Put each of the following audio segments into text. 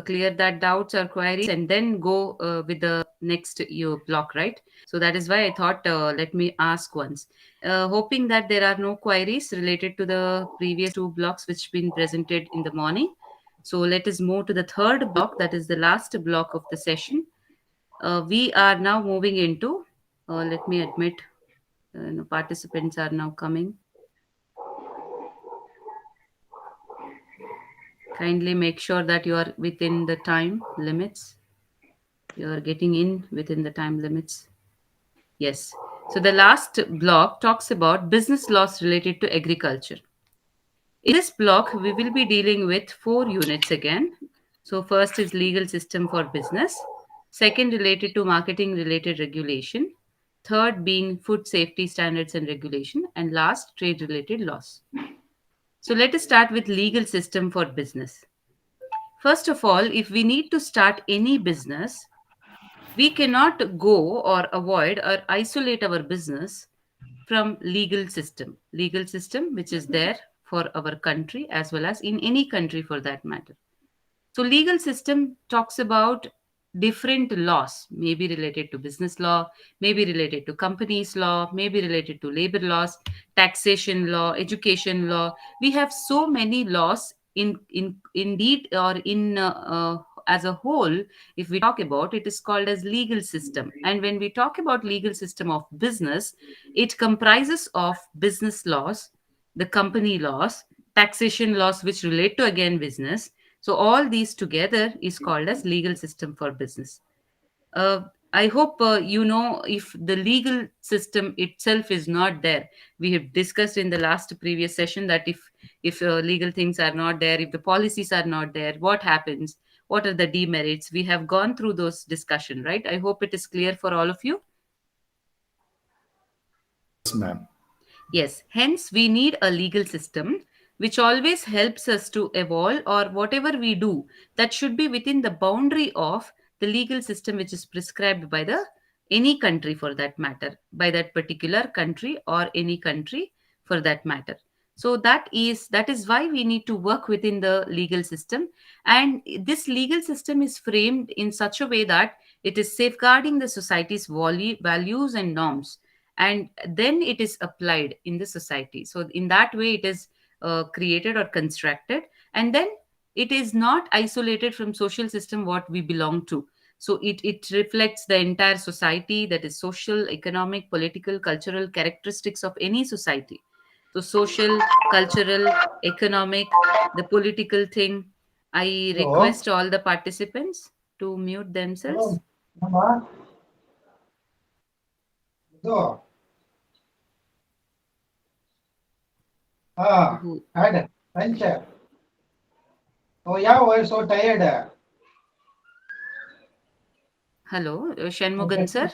clear that doubts or queries, and then go with the next you block, right? So that is why I thought, let me ask once, hoping that there are no queries related to the previous two blocks which been presented in the morning. So let us move to the third block, that is the last block of the session. We are now moving into, let me admit, participants are now coming. Kindly make sure that you are within the time limits. You are getting in within the time limits. Yes. So the last block talks about business laws related to agriculture. In this block, we will be dealing with four units again. So first is legal system for business. Second, related to marketing related regulation. Third, being food safety standards and regulation. And last, trade related laws. So let us start with legal system for business. First of all, if we need to start any business, we cannot go or avoid or isolate our business from legal system which is there for our country as well as in any country for that matter. So legal system talks about different laws, maybe related to business law, maybe related to companies law, maybe related to labor laws, taxation law, education law. We have so many laws in indeed or in as a whole. If we talk about it, is called as legal system. And when we talk about legal system of business, it comprises of business laws, the company laws, taxation laws which relate to again business. So all these together is called as legal system for business. Uh, I hope you know, if the legal system itself is not there. We have discussed in the last previous session that if legal things are not there, if the policies are not there, what happens? What are the demerits? We have gone through those discussion, right? I hope it is clear for all of you. Yes, ma'am. Yes, hence we need a legal system which always helps us to evolve, or whatever we do, that should be within the boundary of the legal system which is prescribed by the any country for that matter, by that particular country or any country for that matter. So that is why we need to work within the legal system, and this legal system is framed in such a way that it is safeguarding the society's values and norms, and then it is applied in the society. So in that way it is created or constructed, and then it is not isolated from social system what we belong to. So it reflects the entire society, that is social, economic, political, cultural characteristics of any society. So social, cultural, economic, the political thing. I Hello. request all the participants to mute Hello. themselves. Mama. Do. Who? Had lunch. Oh yeah, we're so tired. Hello, Oh, Shanmugan sir.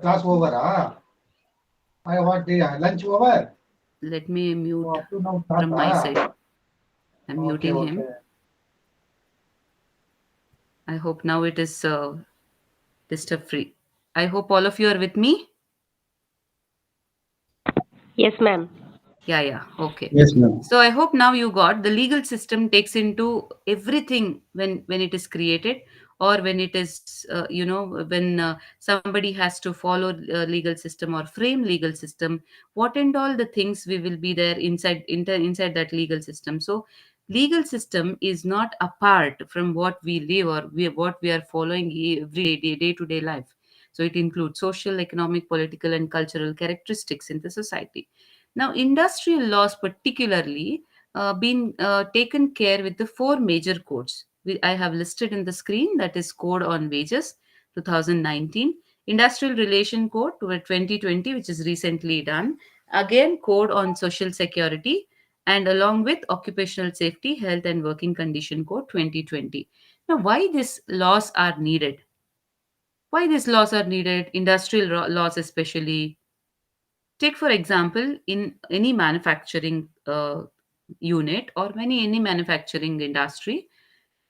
class over, ah? I what the lunch over? Let me Oh, mute up to now start, from my ah? side. I'm Okay, muting okay. him. I hope now it is disturb free. I hope all of you are with me. Yes, ma'am. Yeah, yeah. Okay. Yes, ma'am. So I hope now you got the legal system takes into everything when it is created, or when it is when somebody has to follow legal system or frame legal system, what and all the things we will be there inside that legal system. So legal system is not apart from what we live, or what we are following every day to day life. So it includes social, economic, political, and cultural characteristics in the society. Now, industrial laws particularly been taken care with the four major codes. I have listed in the screen, that is Code on Wages 2019, Industrial Relation Code to 2020, which is recently done, again Code on Social Security, and along with Occupational Safety, Health and Working Condition Code 2020. Now, why these laws are needed? Why these laws are needed? Industrial laws especially. Take for example, in any manufacturing unit, or any manufacturing industry,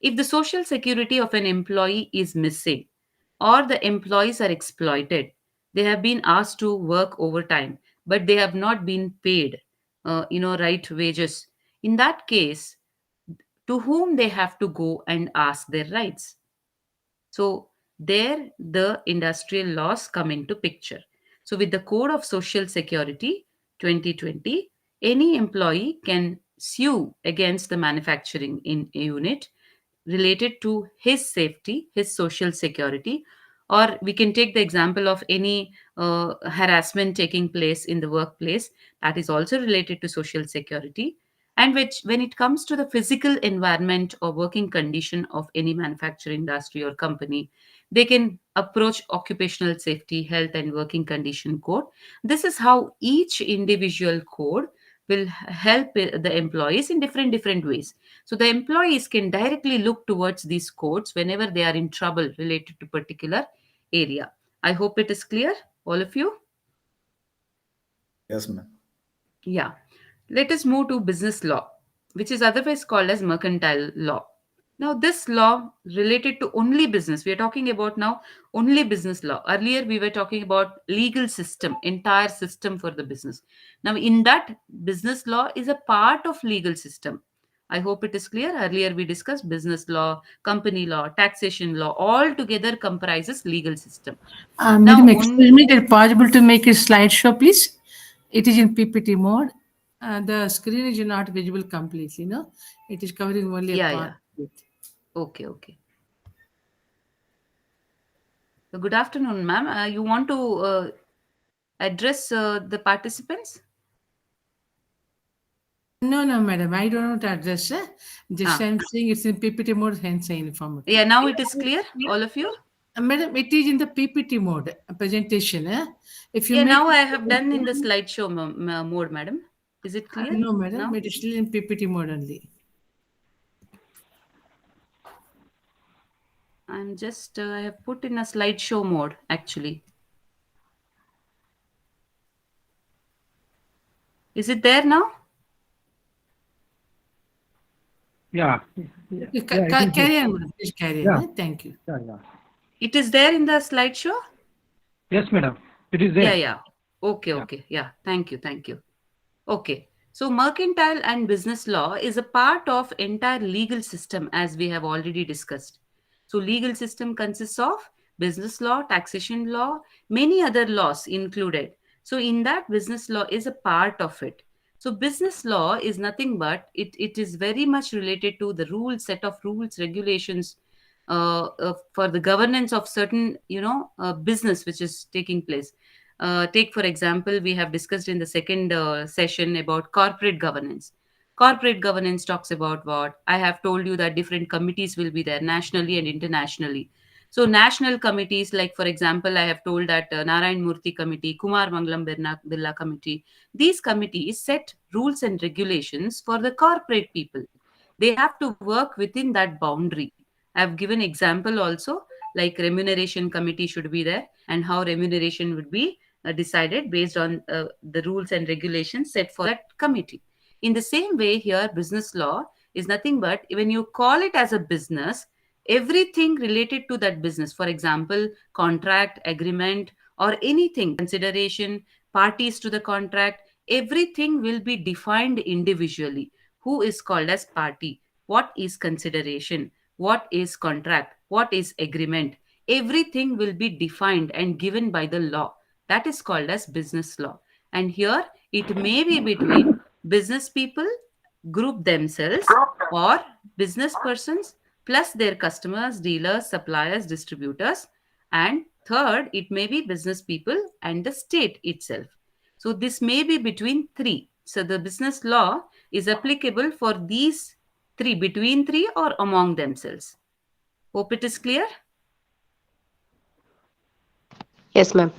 if the social security of an employee is missing, or the employees are exploited, they have been asked to work overtime, but they have not been paid right wages. In that case, to whom they have to go and ask their rights. So there the industrial laws come into picture. So with the Code of Social Security 2020, any employee can sue against the manufacturing in a unit related to his safety, his social security, or we can take the example of any harassment taking place in the workplace that is also related to social security, and which when it comes to the physical environment or working condition of any manufacturing industry or company, they can approach occupational safety, health and working condition code. This is how each individual code will help the employees in different ways. So the employees can directly look towards these codes whenever they are in trouble related to particular area. I hope it is clear, all of you. Yes, ma'am. Yeah. Let us move to business law, which is otherwise called as mercantile law. Now, this law related to only business. We are talking about now only business law. Earlier, we were talking about legal system, entire system for the business. Now, in that, business law is a part of legal system. I hope it is clear. Earlier, we discussed business law, company law, taxation law, all together comprises legal system. Madam, Now, excuse me, is it possible to make a slideshow, please? It is in PPT mode. The screen is not visible completely, no? It is covering only a yeah, part yeah. of it. Okay, okay. So good afternoon, ma'am. You want to address the participants? No, no, madam, I don't want to address. Just Ah, I'm saying it's in PPT mode, hence I informed you. yeah, now it is clear, all of you? Madam, it is in the PPT mode, presentation. If you Yeah, make now it, I have done in the slideshow mode, madam. Is it clear no, madam, now? it is still in PPT mode only. I'm just, I have put in a slideshow mode actually. Is it there now? Yeah. Yeah, Okay, yeah, it is there. carry on, madam. Please carry on. Yeah, Thank you. yeah, yeah. It is there in the slideshow? Yes, madam. It is Yeah, there. yeah. Okay, Yeah. okay. Yeah, thank you, thank you. Okay. So mercantile and business law is a part of entire legal system as we have already discussed. So legal system consists of business law, taxation law, many other laws included. So in that business law is a part of it. So business law is nothing but it is very much related to the rules, set of rules, regulations for the governance of certain, business which is taking place. Take, for example, we have discussed in the second session about corporate governance. Corporate governance talks about what? I have told you that different committees will be there nationally and internationally. So, national committees, like for example, I have told that Narayan Murthy Committee, Kumar Mangalam Birla Committee, these committees set rules and regulations for the corporate people. They have to work within that boundary. I have given example also, like remuneration committee should be there and how remuneration would be decided based on the rules and regulations set for that committee. In the same way, here, business law is nothing but when you call it as a business, everything related to that business, for example, contract, agreement, or anything, consideration, parties to the contract, everything will be defined individually. Who is called as party? What is consideration? What is contract? What is agreement? Everything will be defined and given by the law. That is called as business law. And here it may be between business people, group themselves, or business persons plus their customers, dealers, suppliers, distributors. And third, it may be business people and the state itself. So this may be between three. So the business law is applicable for these three, between three or among themselves. Hope it is clear. Yes, ma'am.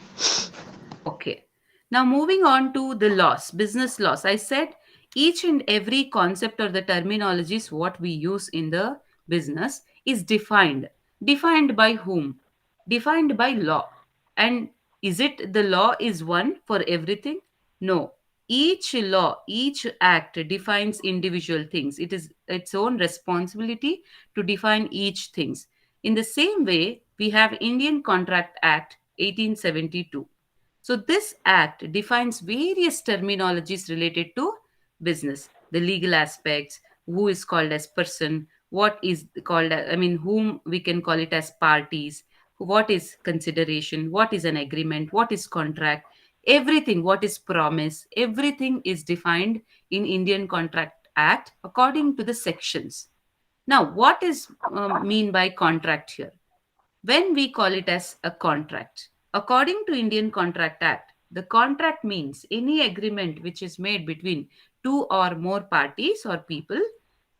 Okay. Now moving on to the laws, business laws. I said each and every concept or the terminologies what we use in the business is defined. Defined by whom? Defined by law. And is it the law is one for everything? No. Each law, each act defines individual things. It is its own responsibility to define each things. In the same way, we have Indian Contract Act 1872. So this act defines various terminologies related to business, the legal aspects, who is called as person, what is called, I mean, whom we can call it as parties, what is consideration, what is an agreement, what is contract, everything, what is promise, everything is defined in Indian Contract Act according to the sections. Now, what is mean by contract here? When we call it as a contract, according to Indian Contract Act, the contract means any agreement which is made between two or more parties or people,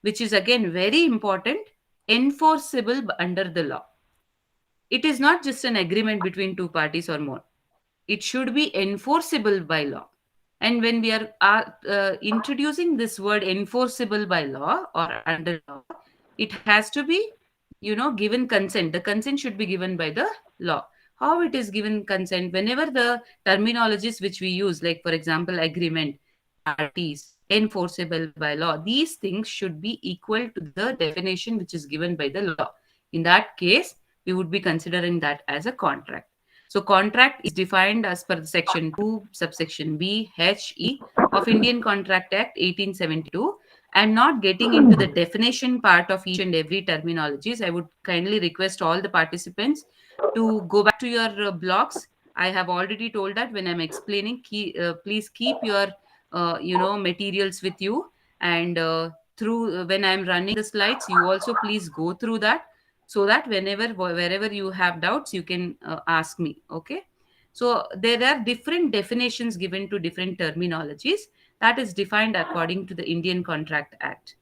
which is again very important, enforceable under the law. It is not just an agreement between two parties or more. It should be enforceable by law. And when we are introducing this word enforceable by law or under law, it has to be, given consent. The consent should be given by the law. How it is given consent? Whenever the terminologies which we use, like for example, agreement, parties, enforceable by law, these things should be equal to the definition which is given by the law. In that case, we would be considering that as a contract. So contract is defined as per section 2, subsection B, H, E of Indian Contract Act 1872. I'm not getting into the definition part of each and every terminologies. I would kindly request all the participants to go back to your blocks. I have already told that when I'm explaining, please keep your materials with you, and through when I'm running the slides, you also please go through that, so that wherever you have doubts, you can ask me. Okay, so there are different definitions given to different terminologies that is defined according to the Indian Contract Act.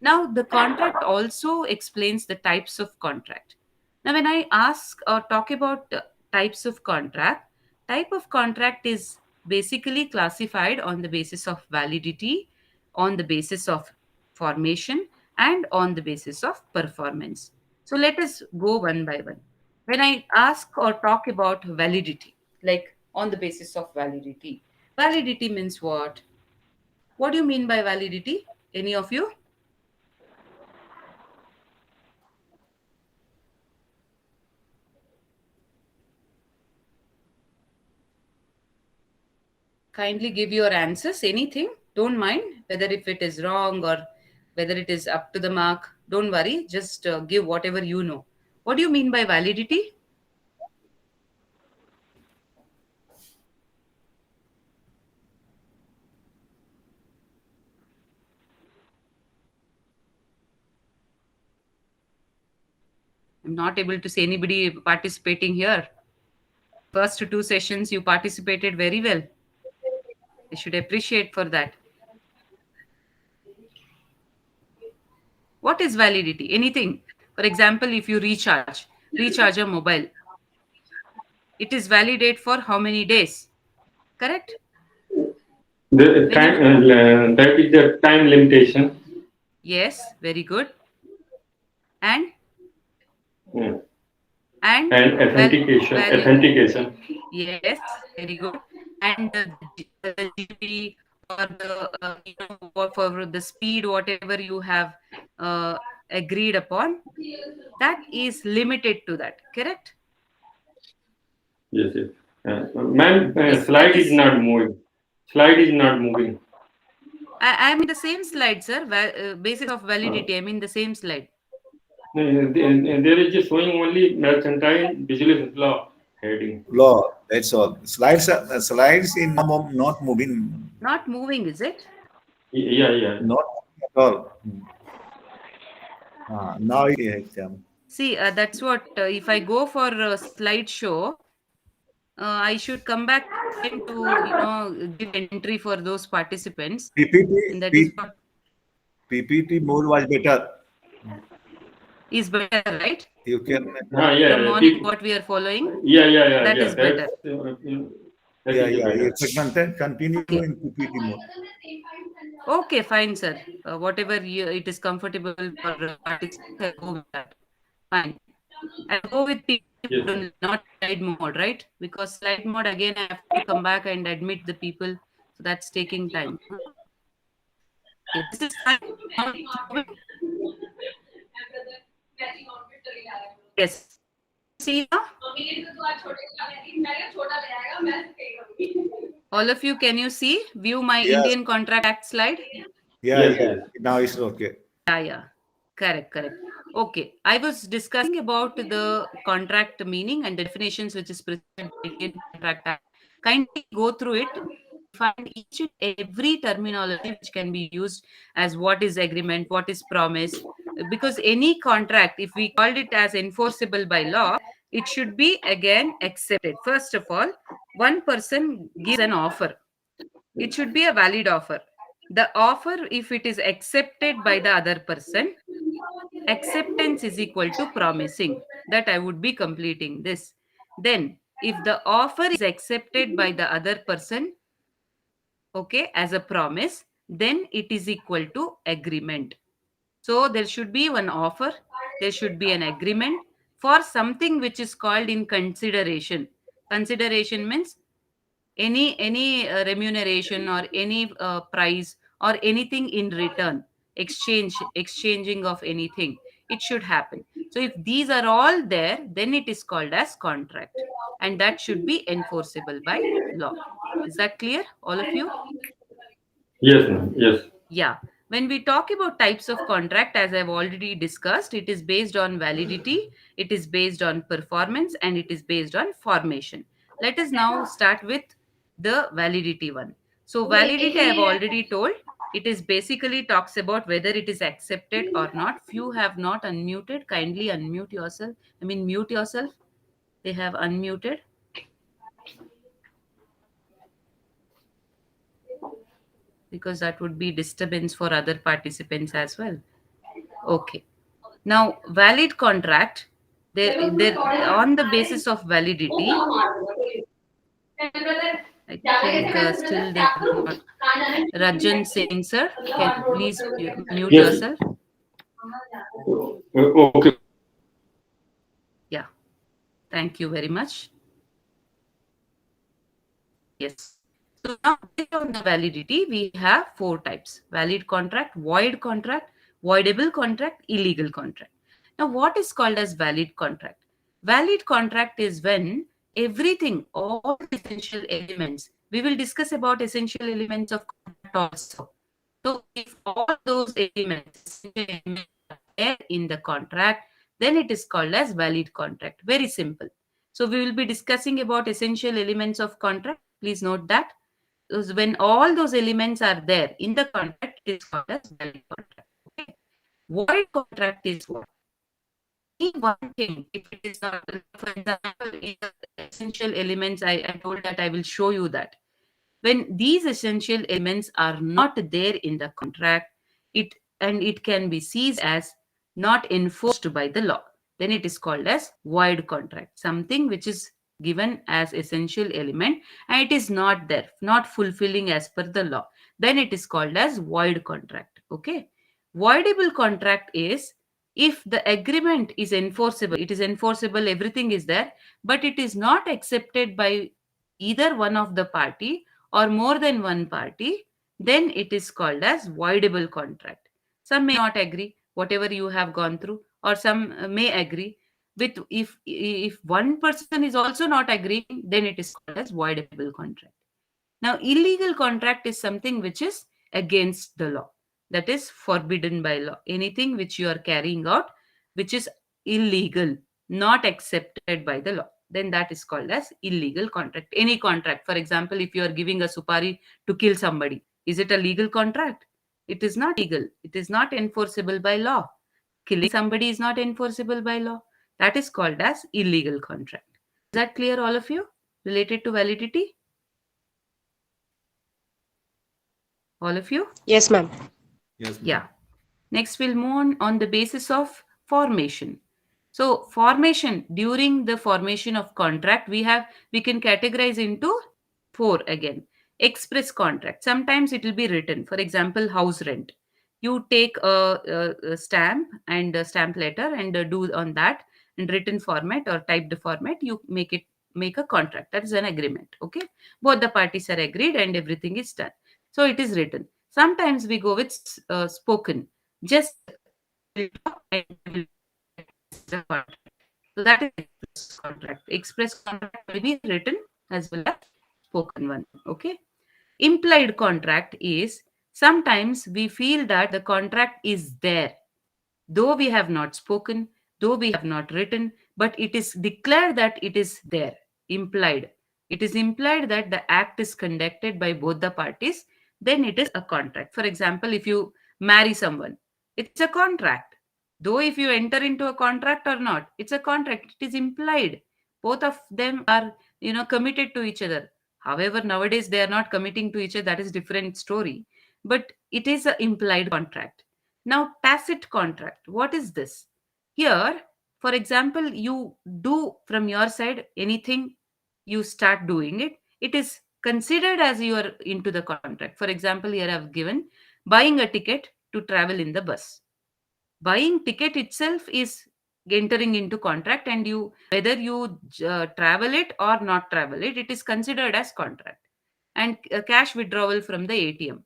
Now, the contract also explains the types of contract. Now, when I ask or talk about types of contract, type of contract is basically classified on the basis of validity, on the basis of formation, and on the basis of performance. So, let us go one by one. When I ask or talk about validity, like on the basis of validity, validity means what? What do you mean by validity? Any of you? Kindly give your answers, anything. Don't mind whether if it is wrong or whether it is up to the mark. Don't worry. Just give whatever you know. What do you mean by validity? I'm not able to see anybody participating here. First two sessions you participated very well. I should appreciate for that. What is validity? Anything. For example, if you recharge a mobile, it is valid for how many days? Correct? The time, Whenever. that is the time limitation. Yes, very good. And Mm. and And valid. authentication. Yes, very good. And the GP or the for the speed, whatever you have uh, agreed upon, that is limited to that. Correct? Yes, yes. Ma'am, Yes, that slide is is. not moving. Slide is not moving. I'm in the same slide, sir. Basis of Uh, validity. I'm in the same slide. there is just showing only mercantile business law heading. Law. That's all. Slides in not moving. Not moving, is it? Yeah, yeah. Not at all. Now it is. See, that's what. If I go for a slideshow, I should come back again to give entry for those participants, and that is what PPT mode was better. is better, right? You can. The Yeah. morning what we are following, Yeah. that is That's better. that Yeah, is yeah. better. You can continue Okay, in PPT mode. okay, fine, sir. Whatever it is comfortable for participants, I'll go with that. Fine. I'll go with PPT Yes, mode only, not slide mode, right? Because slide mode again, I have to come back and admit the people, so that's taking time. Okay, this is fine. Now it's moving. Yes. Can you see now? All of you, can you see? View my Yes. Indian Contract Act slide. Yeah, yes, yeah. yes. Now it's okay. Yeah. Correct. Okay. I was discussing about the contract meaning and the definitions which is prescribed by Indian Contract Act. Kindly go through it. You will find each and every terminology which can be used as what is agreement, what is promise. Because any contract, if we called it as enforceable by law, it should be again accepted. First of all, one person gives an offer. It should be a valid offer. The offer, if it is accepted by the other person, acceptance is equal to promising that I would be completing this. Then, if the offer is accepted by the other person, okay, as a promise, then it is equal to agreement. So, there should be one offer, there should be an agreement for something which is called in consideration. Consideration means any remuneration or any price or anything in return, exchanging of anything, it should happen. So if these are all there, then it is called as contract, and that should be enforceable by law. Is that clear, all of you? Yes, ma'am. Yes. Yeah. When we talk about types of contract, as I've already discussed, it is based on validity, it is based on performance, and it is based on formation. Let us now start with the validity one. So, validity, I have already told, it is basically talks about whether it is accepted or not. Few have not unmuted. Kindly unmute yourself. I mean, mute yourself. They have unmuted because that would be disturbance for other participants as well. Okay. Now, valid contract, they on the basis of validity, I think still they have not. Rajan Singh, sir, can you please mute Yes. yourself? Okay. Yeah, thank you very much. Yes. So now based on the validity, we have four types: valid contract, void contract, voidable contract, illegal contract. Now, what is called as valid contract? Valid contract is when everything, all the essential elements, we will discuss about essential elements of contract also. So, if all those elements, essential elements are there in the contract, then it is called as valid contract. Very simple. So, we will be discussing about essential elements of contract. Please note that when all those elements are there in the contract, it is called as valid contract. Okay. Void contract is what? Any one thing, if it is not, for example, in the essential elements, I told that I will show you that. When these essential elements are not there in the contract, it can be seized as not enforced by the law. Then it is called as void contract. Something which is given as essential element and it is not there, not fulfilling as per the law. Then it is called as void contract. Okay. Voidable contract is if the agreement is enforceable, it is enforceable, everything is there, but it is not accepted by either one of the party or more than one party, then it is called as voidable contract. Some may not agree, whatever you have gone through, or some may agree. With if one person is also not agreeing, then it is called as voidable contract. Now, illegal contract is something which is against the law, that is forbidden by law. Anything which you are carrying out which is illegal, not accepted by the law, then that is called as illegal contract. Any contract, for example, if you are giving a supari to kill somebody, is it a legal contract? It is not legal, it is not enforceable by law. Killing somebody is not enforceable by law. That is called as illegal contract. Is that clear, all of you, related to validity? All of you? Yes, ma'am. Yes, ma'am. Yeah. Next, we'll move on the basis of formation. So, formation, during the formation of contract, we can categorize into four again. Express contract. Sometimes it will be written. For example, house rent. You take a stamp and a stamp letter and do on that in written format or typed format. You make a contract. That is an agreement. Okay. Both the parties are agreed and everything is done. So it is written. Sometimes we go with spoken. Just will talk and will the contract. So that is express contract. Express contract will be written as well as spoken one. Okay. Implied contract is sometimes we feel that the contract is there Though we have not spoken, though we have not written, but it is declared that it is there, implied. It is implied that the act is conducted by both the parties, then it is a contract. For example, if you marry someone, it's a contract. Though if you enter into a contract or not, it's a contract. It is implied. Both of them are, committed to each other. However, nowadays they are not committing to each other. That is different story. But it is an implied contract. Now, tacit contract. What is this? Here, for example, you do from your side anything, you start doing it. It is considered as you are into the contract. For example, here I have given buying a ticket to travel in the bus. Buying ticket itself is entering into contract, and you whether you travel it or not travel it, it is considered as contract. And cash withdrawal from the ATM,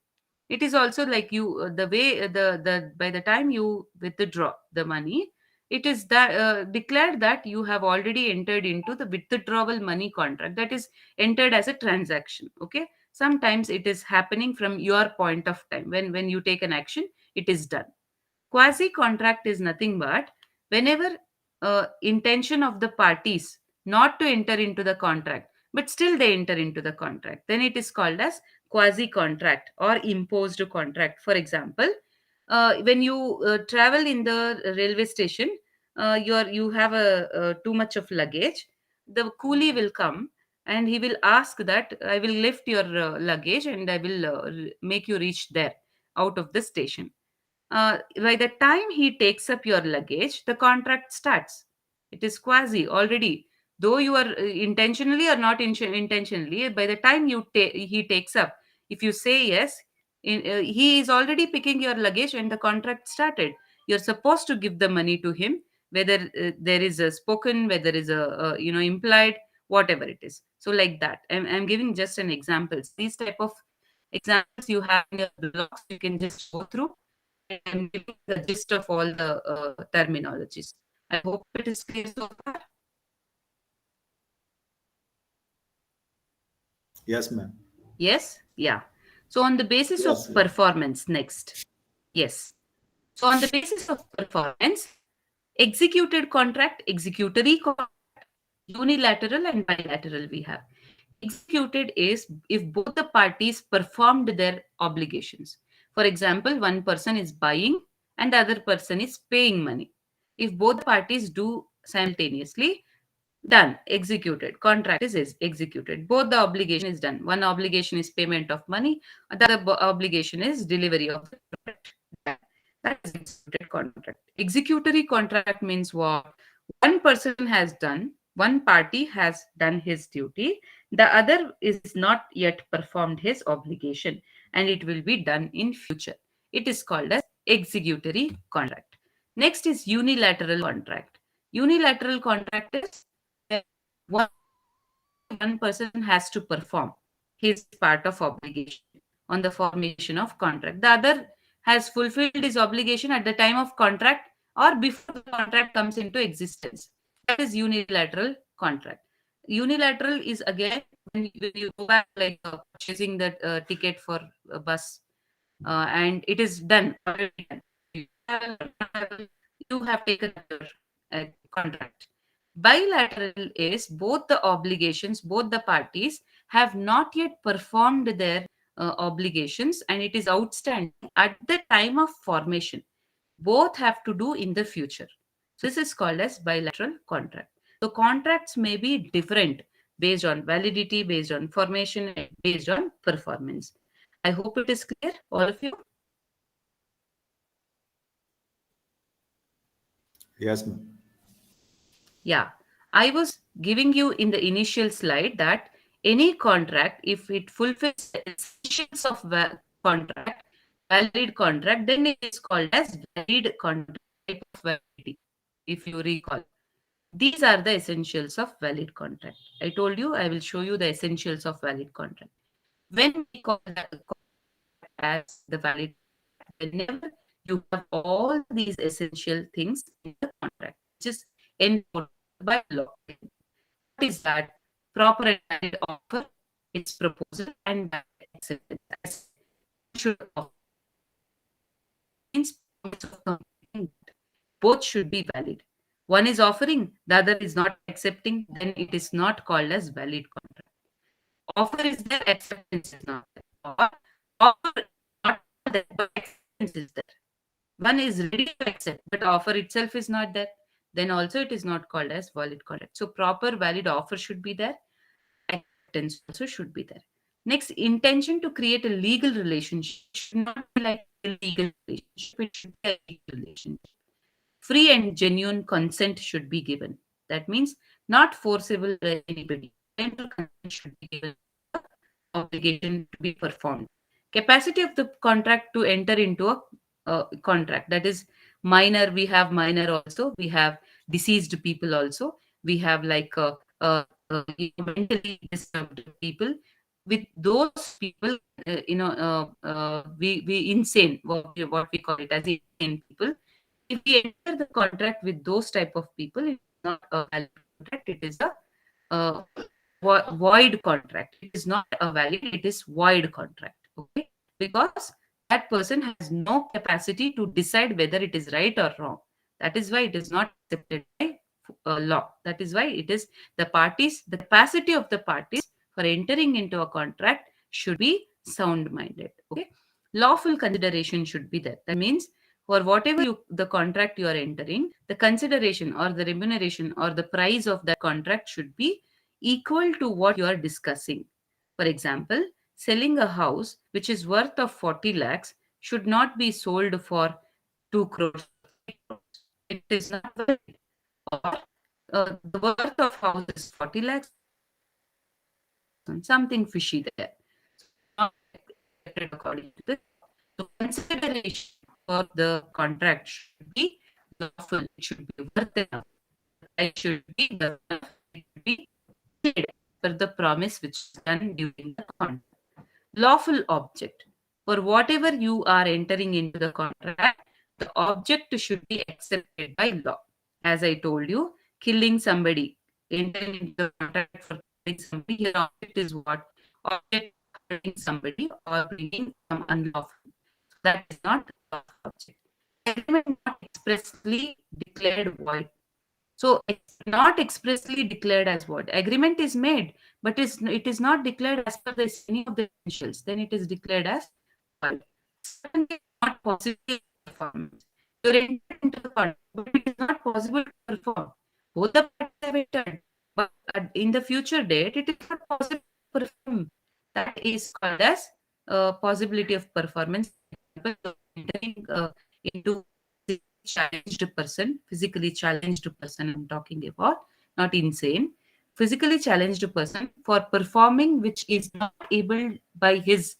it is also like you the way the by the time you withdraw the money, it is that declared that you have already entered into the withdrawal money contract, that is entered as a transaction. Okay, sometimes it is happening from your point of time, when you take an action, it is done. Quasi contract is nothing but whenever intention of the parties not to enter into the contract, but still they enter into the contract, then it is called as quasi contract or imposed contract. For example, when you travel in the railway station, you have too much of luggage. The coolie will come and he will ask that I will lift your luggage and I will make you reach there out of the station. By the time he takes up your luggage, the contract starts. It is quasi already. Though you are intentionally or not intentionally, by the time he takes up, if you say yes, he is already picking your luggage and the contract started. You're supposed to give the money to him, whether there is a spoken, whether is a implied, whatever it is. So like that, I'm giving just an examples. These type of examples you have in your blogs, you can just go through, and I'm giving the gist of all the terminologies. I hope it is clear so far. Yes, ma'am. Yes? Yeah. So, on the basis of Yes. performance, next. Yes. So, on the basis of performance, executed contract, executory contract, unilateral, and bilateral we have. Executed is if both the parties performed their obligations. For example, one person is buying and the other person is paying money. If both parties do simultaneously, done, executed. Contract is executed. Both the obligation is done. One obligation is payment of money, the other obligation is delivery of the product. That is executed contract. Executory contract means what? One person has done, one party has done his duty, the other is not yet performed his obligation, and it will be done in future. It is called as executory contract. Next is unilateral contract. Unilateral contract is where one person has to perform his part of obligation on the formation of contract. The other has fulfilled his obligation at the time of contract or before the contract comes into existence. That is unilateral contract. Unilateral is again when you go back, like purchasing the ticket for a bus, and it is done already done. You have taken your contract. Bilateral is both the obligations, both the parties have not yet performed their obligations and it is outstanding at the time of formation. Both have to do in the future. So this is called as bilateral contract. So contracts may be different based on validity, based on formation, and based on performance. I hope it is clear, all of you. Yes, ma'am. Yeah, I was giving you in the initial slide that any contract, if it fulfills the essentials of contract, valid contract, then it is called as valid contract type of validity. If you recall, these are the essentials of valid contract. I told you I will show you the essentials of valid contract. When we call that as the valid, whenever you have all these essential things in the contract, which is enforced by law. What is that? Proper and valid offer, its proposal, and valid acceptance. As should offer means promise of completing. both should be valid. One is offering, the other is not accepting, then it is not called as valid contract. Offer is there, acceptance is not there. Or offer not there, but acceptance is there. One is ready to accept, but offer itself is not there. Then also it is not called as valid contract. So proper valid offer should be there. Acceptance also should be there. Next, intention to create a legal relationship should not be like a legal relationship. It should be a legal relationship. Free and genuine consent should be given. That means not forcible by anybody. Parental consent should be given. Obligation to be performed. Capacity of the contract to enter into a contract. That is minor. We have minor also. We have deceased people also. We have like mentally disturbed people. With those people, we insane. What we call it as insane people. If we enter the contract with those type of people, it is not a valid contract. It is a uh, void contract. It is not a valid, it is void contract. Okay, because that person has no capacity to decide whether it is right or wrong. That is why it is not accepted by law. That is why it is the capacity of the parties for entering into a contract should be sound minded. Okay, lawful consideration should be there. That means for whatever the contract you are entering, the consideration or the remuneration or the price of that contract should be equal to what you are discussing. For example, selling a house which is worth of 40 lakhs should not be sold for 2 crores. It is not valid. Or the worth of house is 40 lakhs, something fishy there. Not accepted according to this. So consideration for the contract should be lawful. It should be worth enough. It should be the it should be paid for the promise which is done during the contract. Lawful object. For whatever you are entering into the contract, the object should be accepted by law. As I told you, killing somebody, entering into the contract for killing somebody, your object is what? Object hurting somebody or bringing some unlawful. That is not lawful object. Agreement not expressly declared void. So it's not expressly declared as what? Agreement is made, but it is not declared as per this, any of the essentials. Then it is declared as void. Certainly not possible performance. You're entered into the contract, but it is not possible to perform. Both the parties have entered, but in the future date, it is not possible to perform. That is called as possibility of performance. For example, entering into physically challenged person, I'm talking about, not insane, physically challenged person for performing which is not able by his,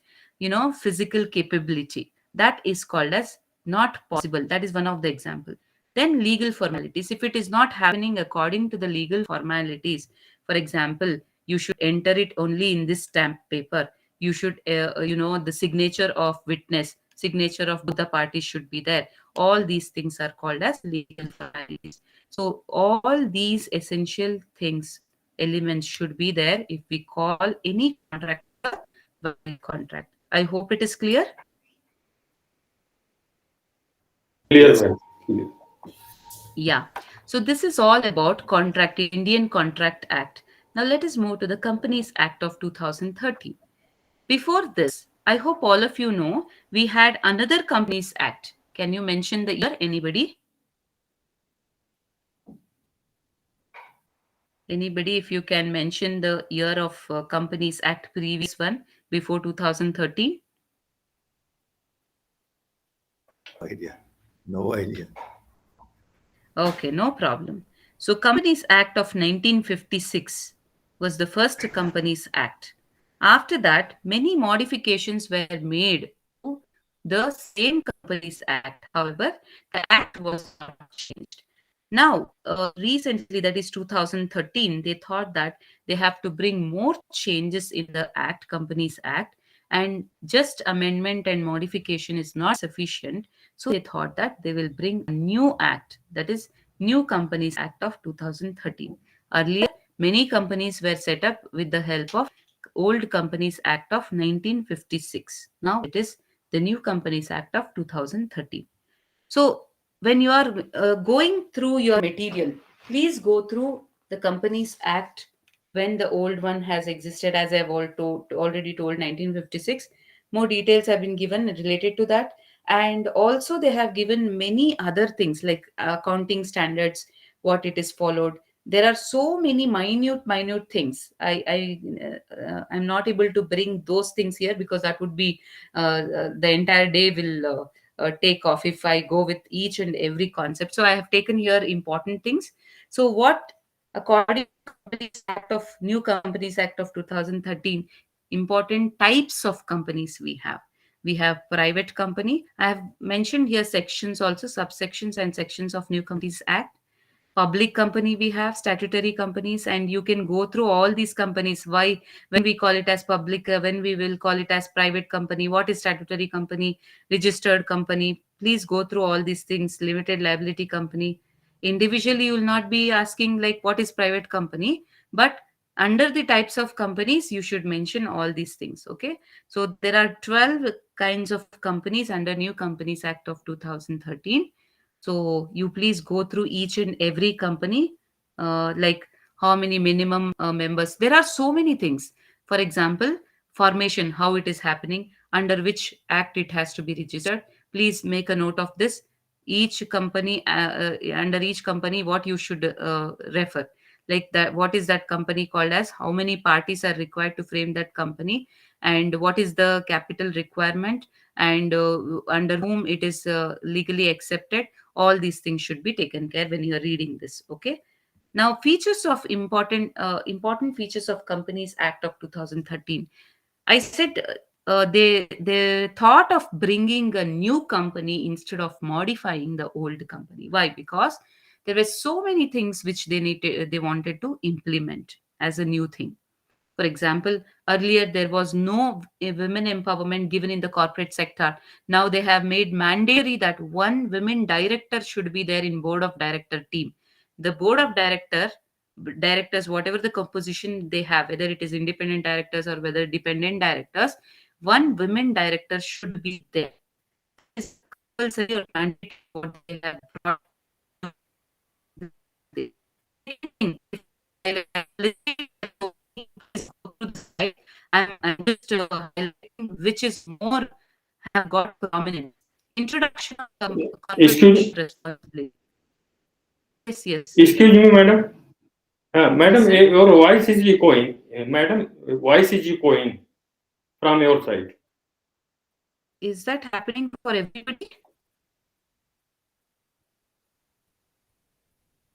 physical capability. That is called as not possible. That is one of the example. Then legal formalities. If it is not happening according to the legal formalities, for example, you should enter it only in this stamp paper. You should, the signature of witness, signature of both the parties should be there. All these things are called as legal formalities. So all these essential things, elements should be there if we call any contract a valid contract. I hope it is clear. Clear, Yes. ma'am. Clear. Yeah. So this is all about contract, Indian Contract Act. Now let us move to the Companies Act of 2013. Before this, I hope all of you know we had another Companies Act. Can you mention the year? Anybody? Anybody, if you can mention the year of Companies Act, previous one, before 2013? Idea. No idea. Okay, no problem. So, Companies Act of 1956 was the first Companies Act. After that, many modifications were made to the same Companies Act. However, the act was not changed. Now, recently, that is 2013, they thought that they have to bring more changes in the Act, Companies Act, and just amendment and modification is not sufficient. So they thought that they will bring a new act, that is New Companies Act of 2013. Earlier, many companies were set up with the help of Old Companies Act of 1956. Now it is the New Companies Act of 2013. So when you are going through your material, please go through the Companies Act when the old one has existed, as I've already told, 1956. More details have been given related to that. And also, they have given many other things like accounting standards, what it is followed. There are so many minute things. I'm not able to bring those things here because that would be the entire day will take off if I go with each and every concept. So I have taken here important things. So what, according to Companies Act of New Companies Act of 2013, important types of companies we have. We have private company. I have mentioned here sections also, subsections and sections of New Companies Act. Public company, we have statutory companies, and you can go through all these companies. Why, when we call it as public, when we will call it as private company, what is statutory company, registered company, please go through all these things. Limited liability company, individually you will not be asking like what is private company, but under the types of companies you should mention all these things. Okay, so there are 12 kinds of companies under New Companies Act of 2013. So you please go through each and every company, like how many minimum members. There are so many things. For example, formation, how it is happening, under which act it has to be registered. Please make a note of this. Each company, under each company, what you should refer. Like that, what is that company called as? How many parties are required to frame that company? And what is the capital requirement? And under whom it is legally accepted? All these things should be taken care when you are reading this. Okay, now features of important features of Companies Act of 2013. I said they thought of bringing a new company instead of modifying the old company. Why? Because there were so many things which they wanted to implement as a new thing. For example, earlier there was no women empowerment given in the corporate sector. Now they have made mandatory that one women director should be there in board of director team. The board of directors, whatever the composition they have, whether it is independent directors or whether dependent directors, one women director should be there. That is compulsory or mandatory what they have brought. Anything. If I listening to please go through the slide. I'm just highlighting which is more have got prominence. Introduction of corporate Excuse, social responsibility. Yes, yes. excuse me, madam. Yes, Madam, sir. your voice is echoing. Madam, voice is echoing from your side. Is that happening for everybody?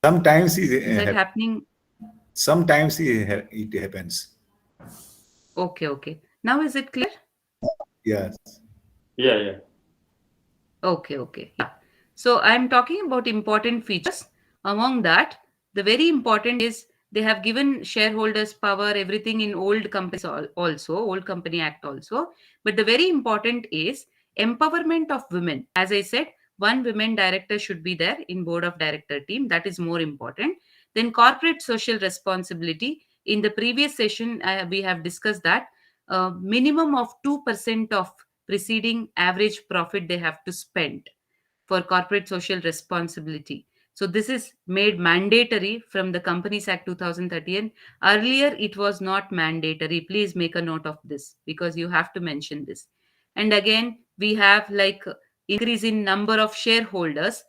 Sometimes Is that happening? sometimes it happens. Okay, okay. Now is it clear? Yes. Yeah, yeah. Okay, okay. Yeah. So I'm talking about important features. Among that, the very important is they have given shareholders power, everything in old companies also, old company act also. But the very important is empowerment of women. As I said, one women director should be there in board of director team. That is more important. Then corporate social responsibility. In the previous session, we have discussed that minimum of 2% of preceding average profit they have to spend for corporate social responsibility. So this is made mandatory from the Companies Act 2013. Earlier, it was not mandatory. Please make a note of this because you have to mention this. And again, we have like increase in number of shareholders.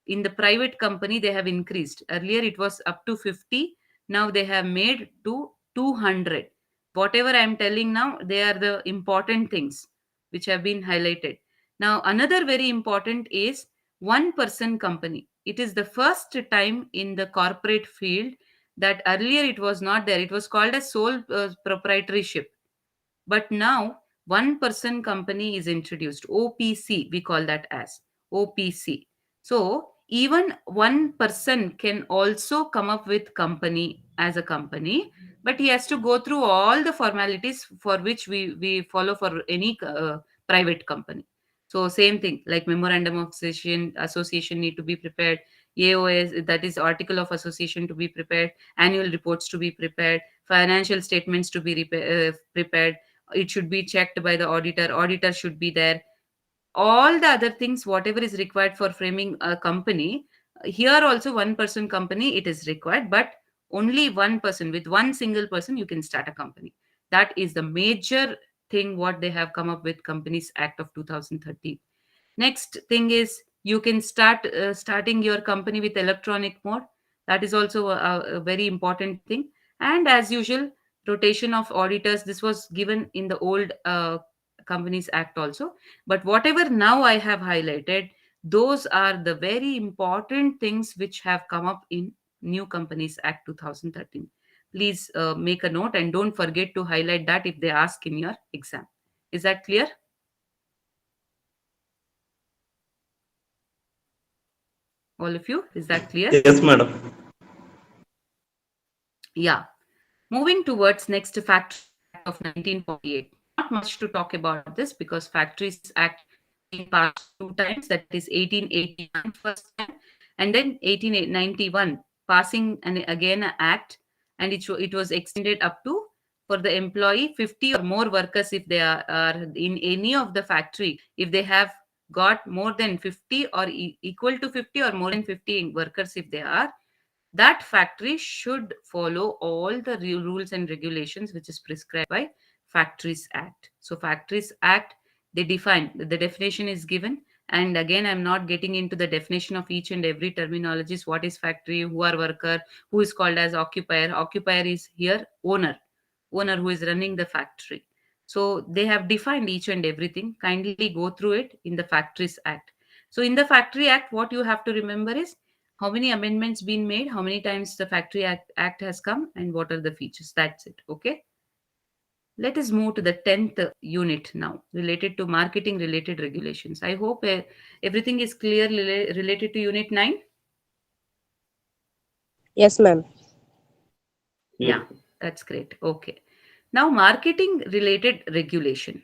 In the private company, they have increased. Earlier, it was up to 50. Now they have made to 200. Whatever I'm telling now, they are the important things which have been highlighted. Now, another very important is one person company. It is the first time in the corporate field that earlier it was not there. It was called as sole proprietorship. But now one person company is introduced. OPC, we call that as OPC. So even one person can also come up with company as a company, but he has to go through all the formalities for which we follow for any private company. So same thing like memorandum of association need to be prepared, AOS, that is article of association, to be prepared, annual reports to be prepared, financial statements to be prepared. It should be checked by the auditor should be there. all the other things, whatever is required for framing a company, here also one person company it is required, but only one person, with one single person you can start a company. That is the major thing what they have come up with, Companies Act of 2013. Next thing is you can starting your company with electronic mode. That is also a very important thing. And as usual, rotation of auditors. This was given in the old Companies Act also. But whatever now I have highlighted, those are the very important things which have come up in New Companies Act 2013. Please make a note and don't forget to highlight that if they ask in your exam. Is that clear? All of you, is that clear? Yes, madam. Yeah. Moving towards next, Factories Act of 1948. Not much to talk about this because Factories Act being passed two times, that is 1889 first time, and then 1891 passing and again an act, and it was extended up to, for the employee 50 or more workers, if they are in any of the factory, if they have got more than 50 or equal to 50 or more than 50 workers, if they are, that factory should follow all the rules and regulations which is prescribed by Factories Act. So Factories Act, they define, the definition is given. And again, I'm not getting into the definition of each and every terminologies. What is factory, who are worker, who is called as occupier. Occupier is here owner who is running the factory. So they have defined each and everything. Kindly go through it in the Factories Act. So in the Factory Act, what you have to remember is how many amendments been made, how many times the Act has come, and what are the features. That's it. Okay. Let us move to the 10th unit now, related to marketing related regulations. I hope everything is clear related to unit 9. Yes, ma'am. Yeah, Yes. that's great. Okay. Now, marketing related regulation.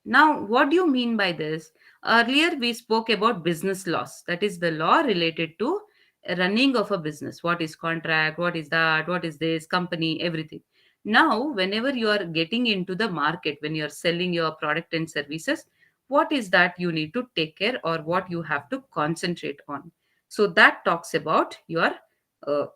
Now, what do you mean by this? Earlier, we spoke about business laws. That is the law related to running of a business. What is contract? What is that? What is this? Company, everything. Now, whenever you are getting into the market, when you are selling your product and services, what is that you need to take care, or what you have to concentrate on? So that talks about your uh,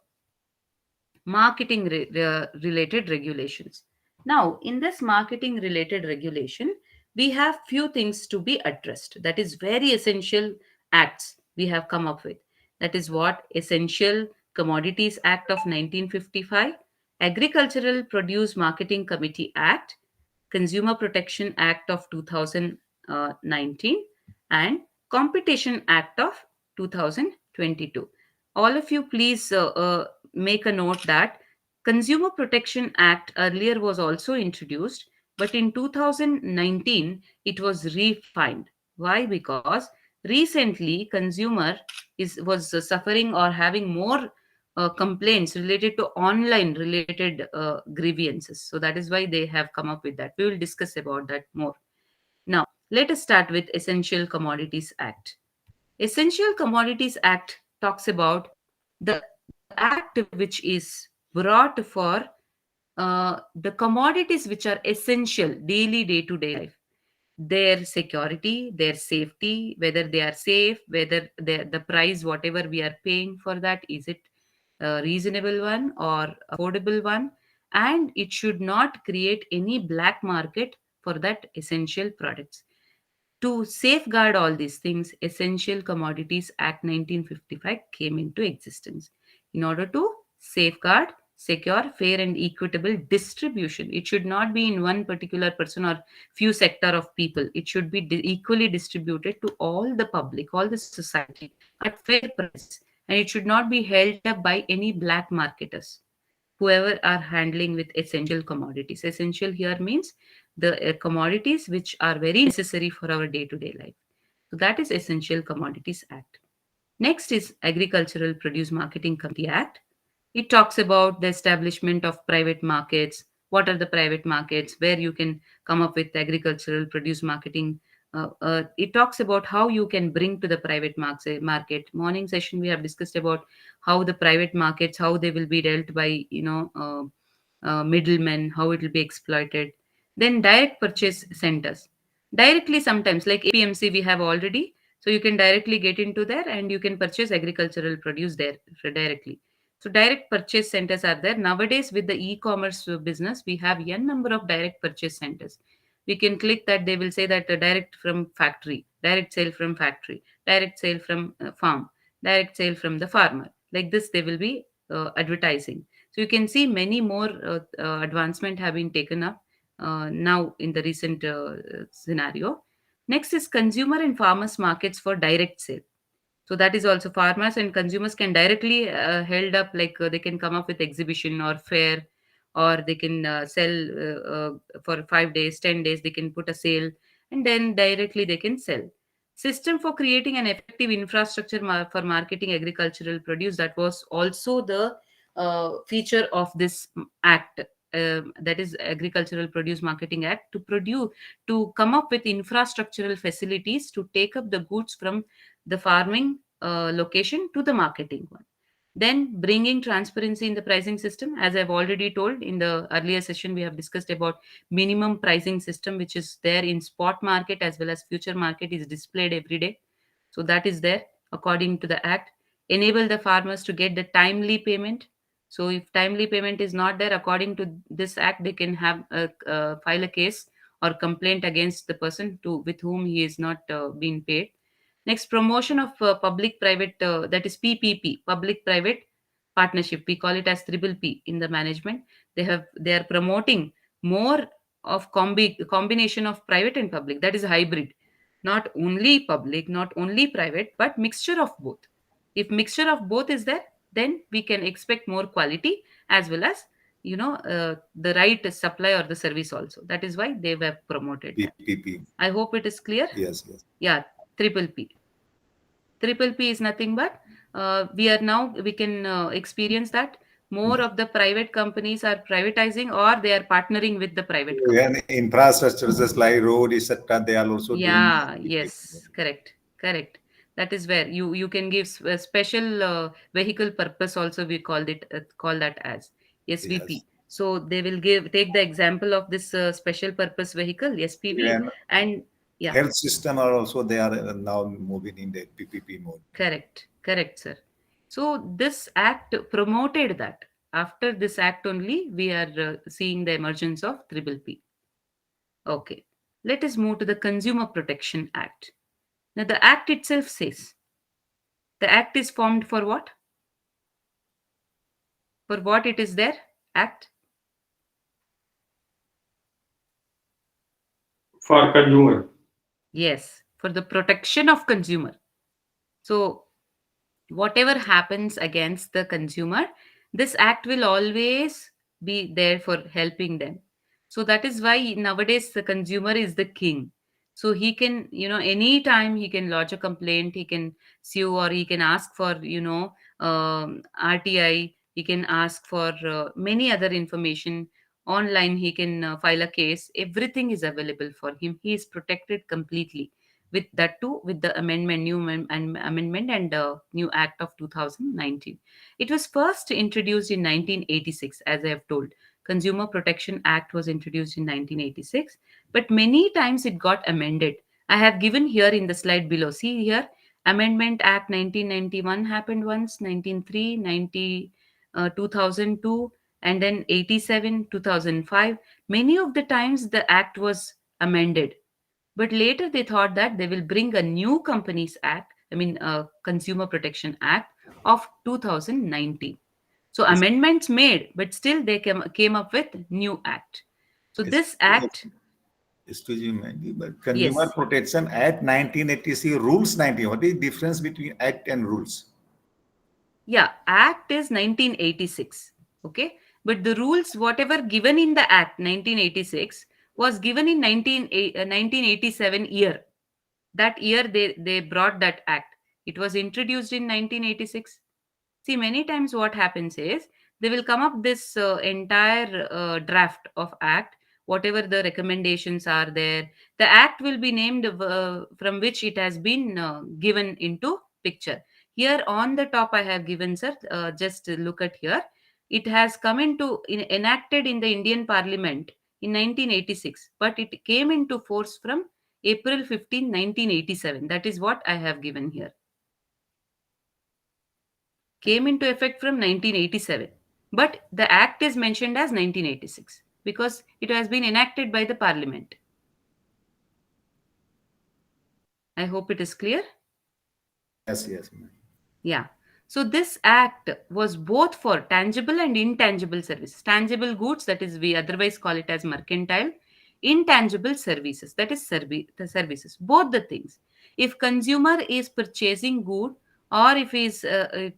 marketing related regulations. Now, in this marketing related regulation, we have few things to be addressed. That is very essential acts we have come up with. That is what Essential Commodities Act of 1955, Agricultural Produce Marketing Committee Act, Consumer Protection Act of 2019, and Competition Act of 2022. All of you, please make a note that Consumer Protection Act earlier was also introduced, but in 2019 it was refined. Why? Because recently consumer was suffering or having more complaints related to online related grievances. So that is why they have come up with that. We will discuss about that more. Now, let us start with Essential Commodities Act. Essential Commodities Act talks about the act which is brought for the commodities which are essential daily, day to day life, their security, their safety, whether they are safe, whether the price whatever we are paying for that, is it a reasonable one or affordable one, and it should not create any black market for that essential products. To safeguard all these things, Essential Commodities Act 1955 came into existence in order to safeguard, secure fair and equitable distribution. It should not be in one particular person or few sector of people. It should be equally distributed to all the public, all the society at fair price, and it should not be held up by any black marketers, whoever are handling with essential commodities. Essential here means the commodities which are very necessary for our day to day life. So that is Essential Commodities Act. Next is Agricultural Produce Marketing Committee Act. It talks about the establishment of private markets. What are the private markets? Where you can come up with agricultural produce marketing. It talks about how you can bring to the private market. Morning session we have discussed about how the private markets, how they will be dealt by middlemen, how it will be exploited. Then direct purchase centers. Directly sometimes, like APMC we have already, so you can directly get into there and you can purchase agricultural produce there directly. So direct purchase centers are there nowadays. With the e-commerce business, we have n number of direct purchase centers. We can click that, they will say that direct from factory, direct sale from factory, direct sale from farm, direct sale from the farmer, like this they will be advertising. So you can see many more advancement have been taken up now in the recent scenario. Next is consumer and farmers markets for direct sale. So that is also farmers and consumers can directly held up, like they can come up with exhibition or fair, or they can sell for 5 days, 10 days, they can put a sale, and then directly they can sell. System for creating an effective infrastructure for marketing agricultural produce, that was also the feature of this act, that is Agricultural Produce Marketing Act, to produce, to come up with infrastructural facilities to take up the goods from the farming location to the marketing one. Then bringing transparency in the pricing system. As I've already told in the earlier session, we have discussed about minimum pricing system, which is there in spot market as well as future market, is displayed every day. So that is there according to the act. Enable the farmers to get the timely payment. So if timely payment is not there, according to this act, they can have file a case or complaint against the person to with whom he is not being paid. Next, promotion of public-private, that is PPP, public-private partnership. We call it as triple P in the management. They are promoting more of combination of private and public. That is hybrid, not only public, not only private, but mixture of both. If mixture of both is there, then we can expect more quality as well as the right supply or the service also. That is why they were promoted that. PPP. I hope it is clear. Yes, yes. Yeah, triple P. Triple P is nothing but we can experience that more of the private companies are privatizing or they are partnering with the private And company. infrastructures just like road, etc., they are also doing Yeah, PPP. yes, correct, correct. That is where you can give a special vehicle purpose also, we called it call that as SVP. Yes. So they will take the example of this special purpose vehicle SPV, Even and yeah. health system are also they are now moving in the PPP mode. Correct, correct, sir. So this act promoted that. After this act only, we are seeing the emergence of triple P. Okay, let us move to the Consumer Protection Act. Now, the act itself says the act is formed for what? For what it is there? Act. For consumer. Yes, for the protection of consumer. So whatever happens against the consumer, this act will always be there for helping them. So that is why nowadays the consumer is the king. So he can, anytime he can lodge a complaint, he can sue, or he can ask for, RTI, he can ask for many other information. Online, he can file a case. Everything is available for him. He is protected completely with that too, with the amendment and new act of 2019. It was first introduced in 1986, as I have told. Consumer Protection Act was introduced in 1986, but many times it got amended. I have given here in the slide below. See here, Amendment Act 1991 happened once, 1903, 2002, and then 87, 2005. Many of the times the act was amended, but later they thought that they will bring a new Companies Act, Consumer Protection Act of 2019. So It's, amendments made, but still they came up with new act. So it's, this act, excuse me, Mandy, but Consumer yes, Protection Act 1980 rules 90. What is the difference between Act and rules? yeah, act is 1986, okay, but the rules whatever given in the act 1986 was given in 1987 year. That year they brought that act. It was introduced in 1986. See, many times what happens is they will come up this entire draft of act, whatever the recommendations are there. The act will be named from which it has been given into picture. Here on the top I have given, sir, just look at here. It has come into enacted in the Indian Parliament in 1986, but it came into force from April 15, 1987. That is what I have given here. Came into effect from 1987. But the act is mentioned as 1986 because it has been enacted by the parliament. I hope it is clear. Yes, yes, ma'am. Yeah. So this act was both for tangible and intangible services. Tangible goods, that is, we otherwise call it as mercantile. Intangible services, that is, the services. Both the things. If consumer is purchasing good or if he is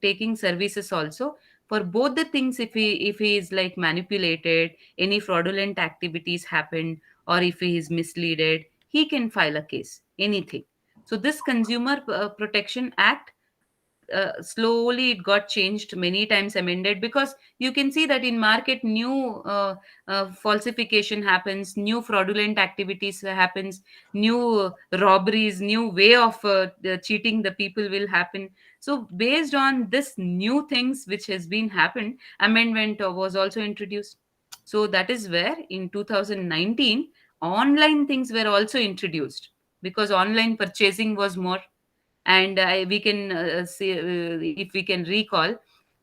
taking services also, for both the things, if he is like manipulated, any fraudulent activities happened, or if he is misleaded, he can file a case. Anything. So this Consumer Protection Act, slowly it got changed, many times amended, because you can see that in market new falsification happens, new fraudulent activities happens, new robberies, new way of cheating the people will happen. So based on this new things which has been happened, amendment was also introduced. So that is where in 2019 online things were also introduced, because online purchasing was more. And we can see, if we can recall,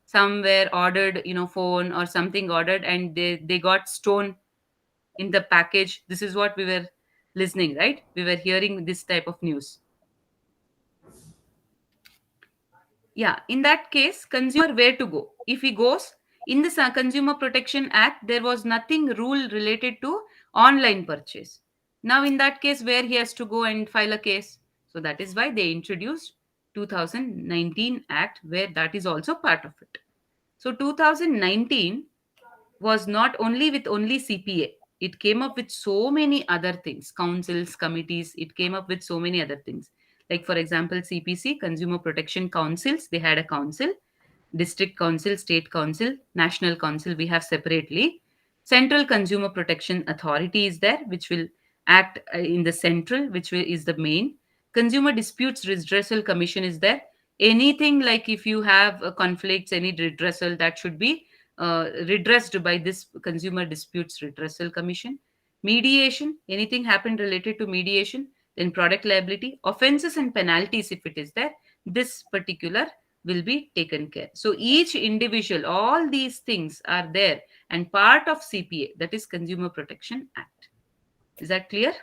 somewhere ordered, phone or something ordered, and they got stone in the package. This is what we were listening, right? We were hearing this type of news. Yeah, in that case, consumer where to go? If he goes in the Consumer Protection Act, there was nothing rule related to online purchase. Now, in that case, where he has to go and file a case? So that is why they introduced 2019 Act, where that is also part of it. So 2019 was not only with only CPA. It came up with so many other things, councils, committees. It came up with so many other things. Like, for example, CPC, Consumer Protection Councils, they had a council, district council, state council, national council, we have separately. Central Consumer Protection Authority is there, which will act in the central, is the main. Consumer Disputes Redressal Commission is there. Anything like if you have conflicts, any redressal, that should be redressed by this Consumer Disputes Redressal Commission. Mediation, anything happened related to mediation. Then product liability, offenses and penalties, if it is there, this particular will be taken care. So each individual, all these things are there and part of CPA, that is Consumer Protection Act. Is that clear?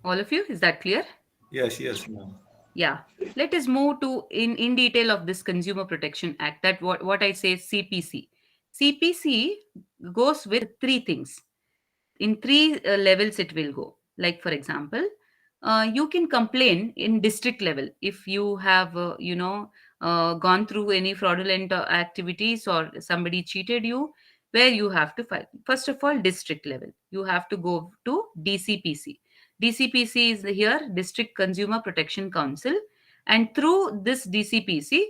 All of you, is that clear? Yes, yes, ma'am. Yeah. Let us move to in detail of this Consumer Protection Act. That what I say, CPC. CPC goes with three things. In three levels it will go. Like, for example, you can complain in district level if you have gone through any fraudulent activities or somebody cheated you, where you have to file. First of all, district level, you have to go to DCPC. DCPC is here, District Consumer Protection Council. And through this DCPC,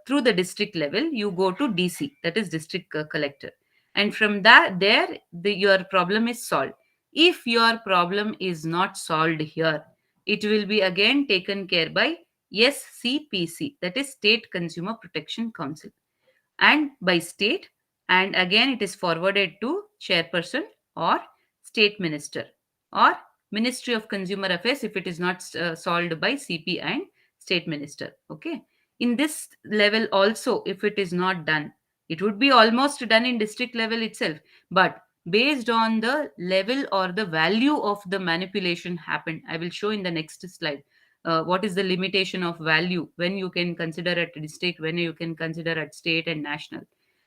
through the district level, you go to DC, that is District Collector. And from that, there your problem is solved. If your problem is not solved here, it will be again taken care by SCPC, that is State Consumer Protection Council, and by state, and again it is forwarded to chairperson or state minister or Ministry of Consumer Affairs if it is not solved by CP and state minister. Okay, in this level also, if it is not done, it would be almost done in district level itself, but based on the level or the value of the manipulation happened, I will show in the next slide what is the limitation of value, when you can consider at district, when you can consider at state and national.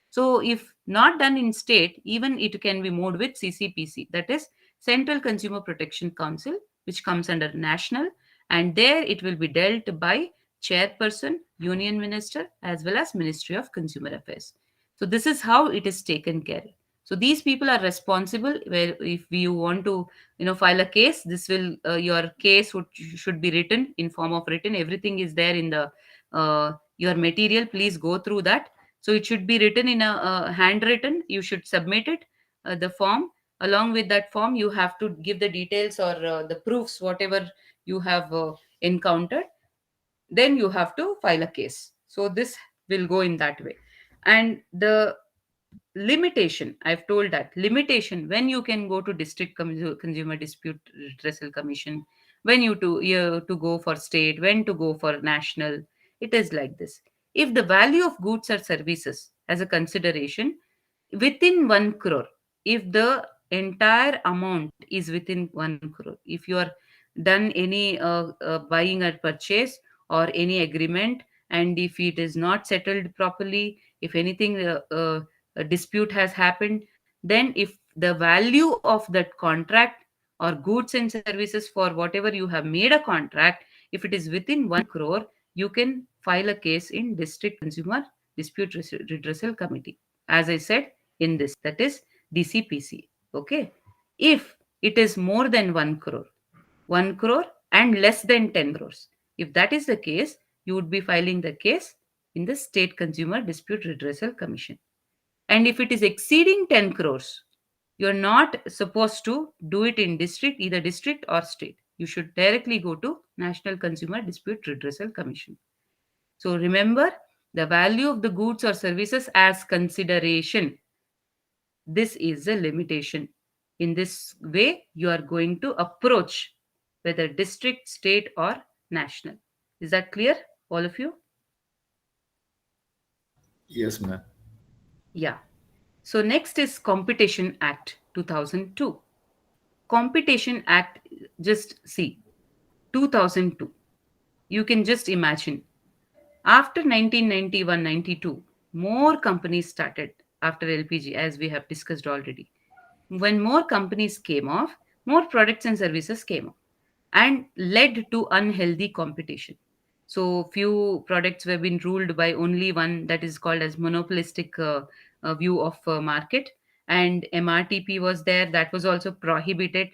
So if not done in state, even it can be moved with CCPC, that is Central Consumer Protection Council, which comes under national, and there it will be dealt by chairperson, union minister, as well as Ministry of Consumer Affairs. So this is how it is taken care. So these people are responsible. Where if you want to file a case, this will your case should be written in form of written. Everything is there in the your material. Please go through that. So it should be written in a handwritten. You should submit it, the form. Along with that form, you have to give the details or the proofs, whatever you have encountered. Then you have to file a case. So this will go in that way. And the Limitation, I've told that limitation, when you can go to district consumer dispute redressal commission, when you to go for state, when to go for national. It is like this. If the value of goods or services as a consideration within 1 crore, if the entire amount is within 1 crore, if you are done any buying or purchase or any agreement, and if it is not settled properly, if anything a dispute has happened, then if the value of that contract or goods and services for whatever you have made a contract, if it is within 1 crore, you can file a case in district consumer dispute redressal committee, as I said, in this, that is DCPC. Okay. If it is more than 1 crore, 1 crore and less than 10 crores, if that is the case, you would be filing the case in the State Consumer Dispute Redressal Commission. And if it is exceeding 10 crores, you're not supposed to do it in district, either district or state. You should directly go to National Consumer Dispute Redressal Commission. So remember, the value of the goods or services as consideration. This is a limitation. In this way, you are going to approach whether district, state, or national. Is that clear, all of you? Yes, ma'am. Yeah. So next is Competition Act 2002. Competition Act, just see, 2002. You can just imagine. After 1991-92, more companies started after LPG, as we have discussed already. When more companies came off, more products and services came up and led to unhealthy competition. So few products were been ruled by only one, that is called as monopolistic view of market, and MRTP was there, that was also prohibited.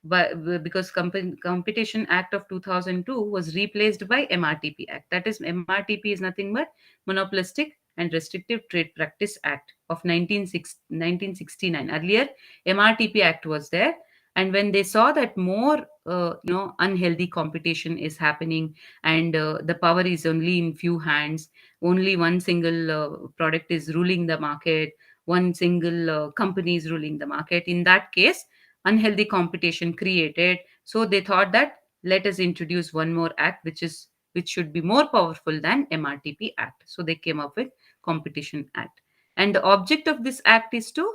But because Competition Act of 2002 was replaced by MRTP Act, that is MRTP is nothing but Monopolistic and Restrictive Trade Practice Act of 1969. Earlier MRTP Act was there, and when they saw that more unhealthy competition is happening, and the power is only in few hands, only one single product is ruling the market, one single company is ruling the market, in that case unhealthy competition created. So they thought that let us introduce one more act which should be more powerful than MRTP Act. So they came up with Competition Act, and the object of this act is to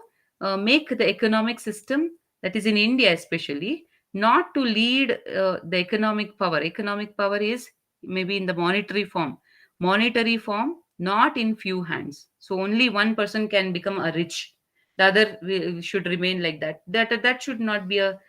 make the economic system, that is in India especially, not to lead the economic power. Economic power is maybe in the monetary form, not in few hands. So only one person can become a rich, the other should remain like that. That should not be a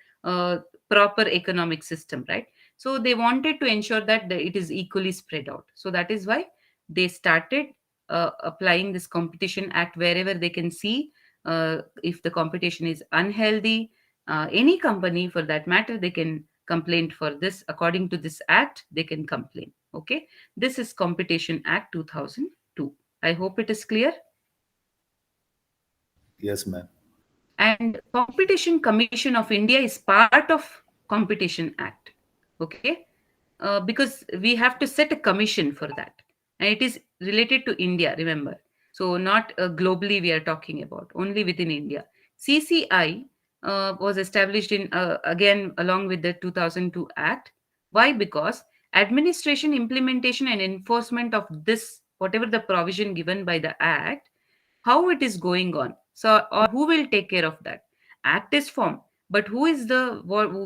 proper economic system, right? So they wanted to ensure that it is equally spread out. So that is why they started applying this Competition Act wherever they can see if the competition is unhealthy. Any company for that matter, they can complain for this. According to this act, they can complain. Okay, this is Competition Act 2002. I hope it is clear. Yes, ma'am. And Competition Commission of India is part of Competition Act. Okay, because we have to set a commission for that, and it is related to India, remember. So not globally we are talking about, only within India. CCI was established in again along with the 2002 Act. Why? Because administration, implementation and enforcement of this, whatever the provision given by the act, how it is going on, so or who will take care of that. Act is formed, but who is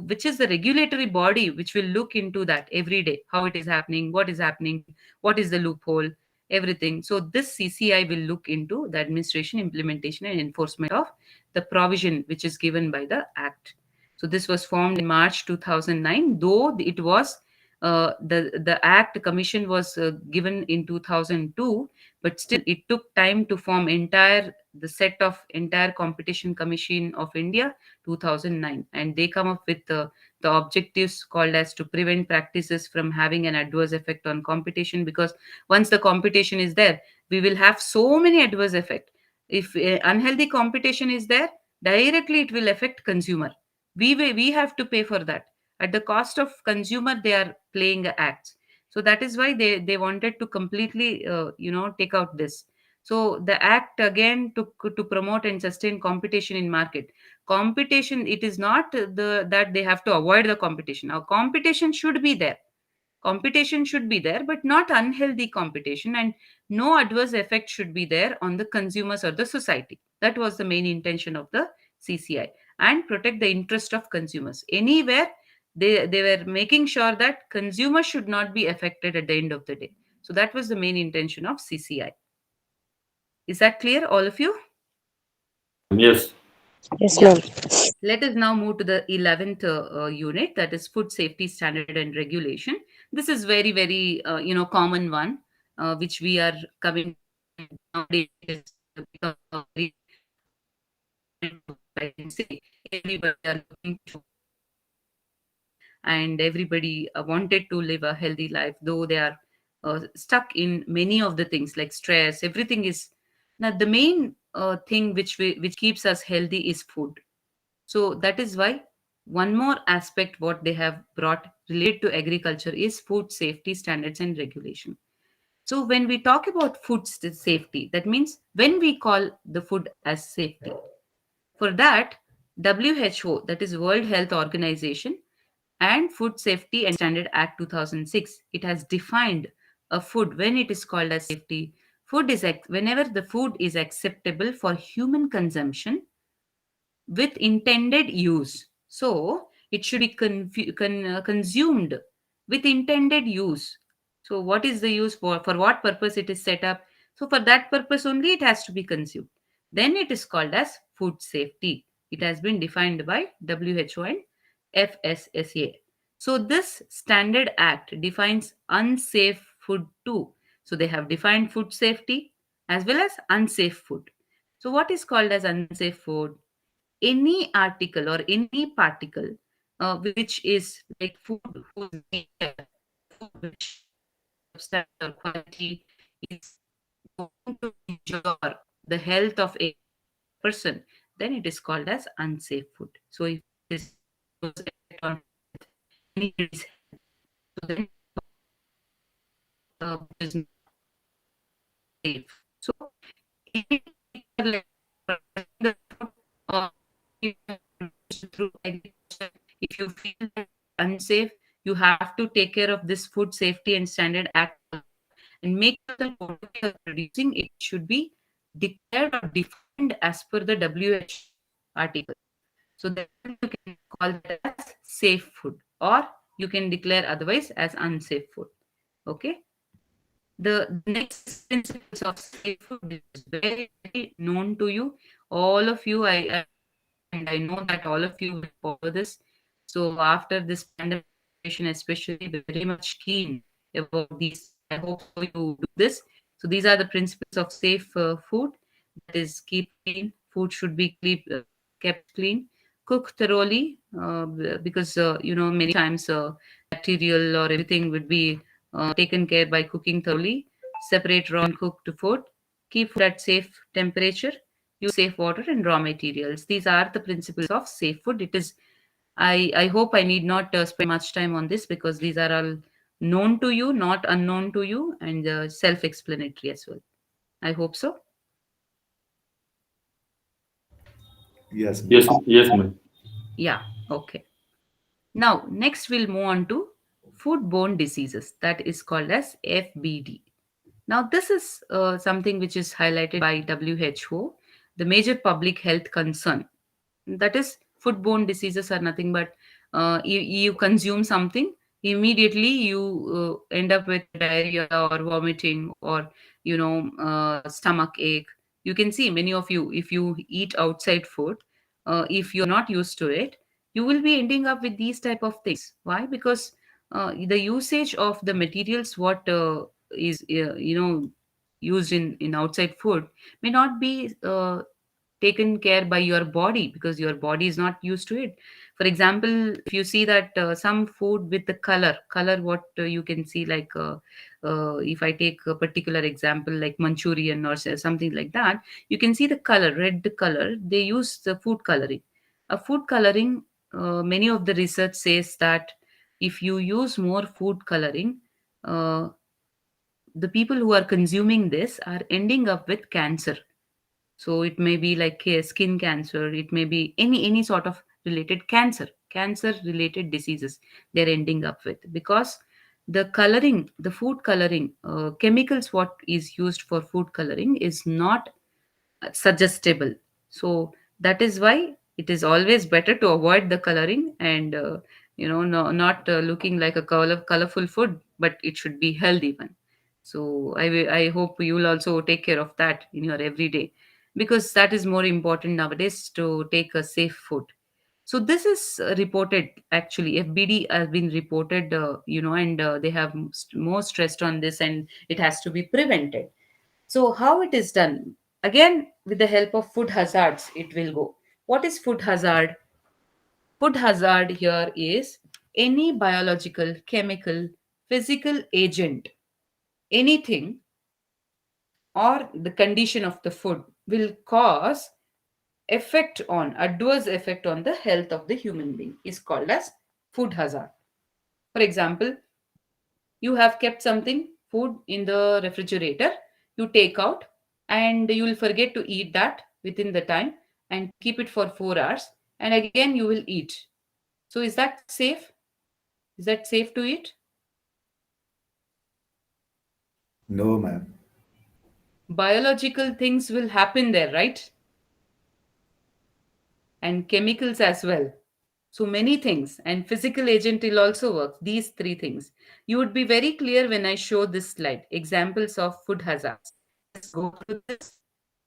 which is the regulatory body which will look into that every day, how it is happening, what is happening, what is the loophole, everything. So this CCI will look into the administration, implementation and enforcement of the provision which is given by the act. So this was formed in March 2009, though it was the act commission was given in 2002, but still it took time to form the set of entire Competition Commission of India 2009, and they come up with the objectives called as to prevent practices from having an adverse effect on competition, because once the competition is there, we will have so many adverse effect. If unhealthy competition is there, directly it will affect consumer. We have to pay for that. At the cost of consumer, they are playing acts. So that is why they wanted to completely take out this. So the act again to promote and sustain competition in market. Competition, it is not that they have to avoid the competition. Now competition should be there. Competition should be there, but not unhealthy competition, and no adverse effect should be there on the consumers or the society. That was the main intention of the CCI, and protect the interest of consumers. Anywhere they were making sure that consumers should not be affected at the end of the day. So that was the main intention of CCI. Is that clear, all of you? Yes. Yes, Yeah. ma'am. Let us now move to the 11th unit, that is food safety standard and regulation. This is very, very, common one, which we are coming nowadays. It has become a very, I can say, everybody are looking to, and everybody wanted to live a healthy life, though they are stuck in many of the things like stress. Everything is now the main thing which keeps us healthy is food. So that is why one more aspect what they have brought related to agriculture is food safety standards and regulation. So when we talk about safety, that means when we call the food as safety. For that, WHO, that is World Health Organization, and Food Safety and Standard Act 2006, it has defined a food when it is called as safety. Food is whenever the food is acceptable for human consumption with intended use. So it should be consumed with intended use. So what is the use for? For what purpose it is set up? So for that purpose only it has to be consumed. Then it is called as food safety. It has been defined by WHO and FSSA. So this standard act defines unsafe food too. So they have defined food safety as well as unsafe food. So what is called as unsafe food? Any article or any particle which is like food whose nature, food which substance or quality is going to injure the health of a person, then it is called as unsafe food. So if it is effect on anybody's health, so then it is not safe. So any particular, like the food or through agriculture, if you feel that unsafe, you have to take care of this food safety and standard act and make sure that whatever you are producing, it should be declared or defined as per the WHO article. So then you can call that as safe food, or you can declare otherwise as unsafe food. Okay. The next principles of safe food is very, very known to you. All of you, and I know that all of you will follow this. So after this pandemic situation, especially, they're very much keen about these. I hope so you do this. So these are the principles of safe food. That is, keep clean. Food should be kept clean. Cook thoroughly, because many times bacterial or everything would be taken care by cooking thoroughly. Separate raw and cooked food. Keep food at safe temperature. Use safe water and raw materials. These are the principles of safe food. It is. I hope I need not spend much time on this because these are all known to you, not unknown to you, and self-explanatory as well. I hope so. Yes. Yes. Yes, ma'am. Yeah. Okay. Now, next we'll move on to foodborne diseases. That is called as FBD. Now, this is something which is highlighted by WHO, the major public health concern. That is, foodborne diseases are nothing but you consume something, immediately you end up with diarrhea or vomiting or stomach ache. You can see many of you, if you eat outside food, if you're not used to it, you will be ending up with these type of things. Why? Because the usage of the materials what is used in outside food may not be taken care by your body because your body is not used to it. For example, if you see that some food with the color what you can see, like if I take a particular example like Manchurian or something like that, you can see the color, red color, they use the food coloring. A food coloring, many of the research says that if you use more food coloring, uh, the people who are consuming this are ending up with cancer. So it may be like skin cancer, it may be any sort of related cancer related diseases they're ending up with, because the coloring, the food coloring, chemicals what is used for food coloring is not suggestible. So that is why it is always better to avoid the coloring, and no, not looking like a colorful food, but it should be healthy one. So I hope you will also take care of that in your everyday, because that is more important nowadays to take a safe food. So this is reported, actually FBD has been reported, and they have more stressed on this, and it has to be prevented. So, how it is done? Again, with the help of food hazards, it will go. What is food hazard? Food hazard here is any biological, chemical, physical agent, anything or the condition of the food will cause adverse effect on the health of the human being is called as food hazard. For example, you have kept something food in the refrigerator, you take out and you will forget to eat that within the time and keep it for 4 hours, and again you will eat. So is that safe? Is that safe to eat? No, ma'am. Biological things will happen there, right? And chemicals as well. So many things, and physical agent will also work. These three things. You would be very clear when I show this slide. Examples of food hazards. Just go through this.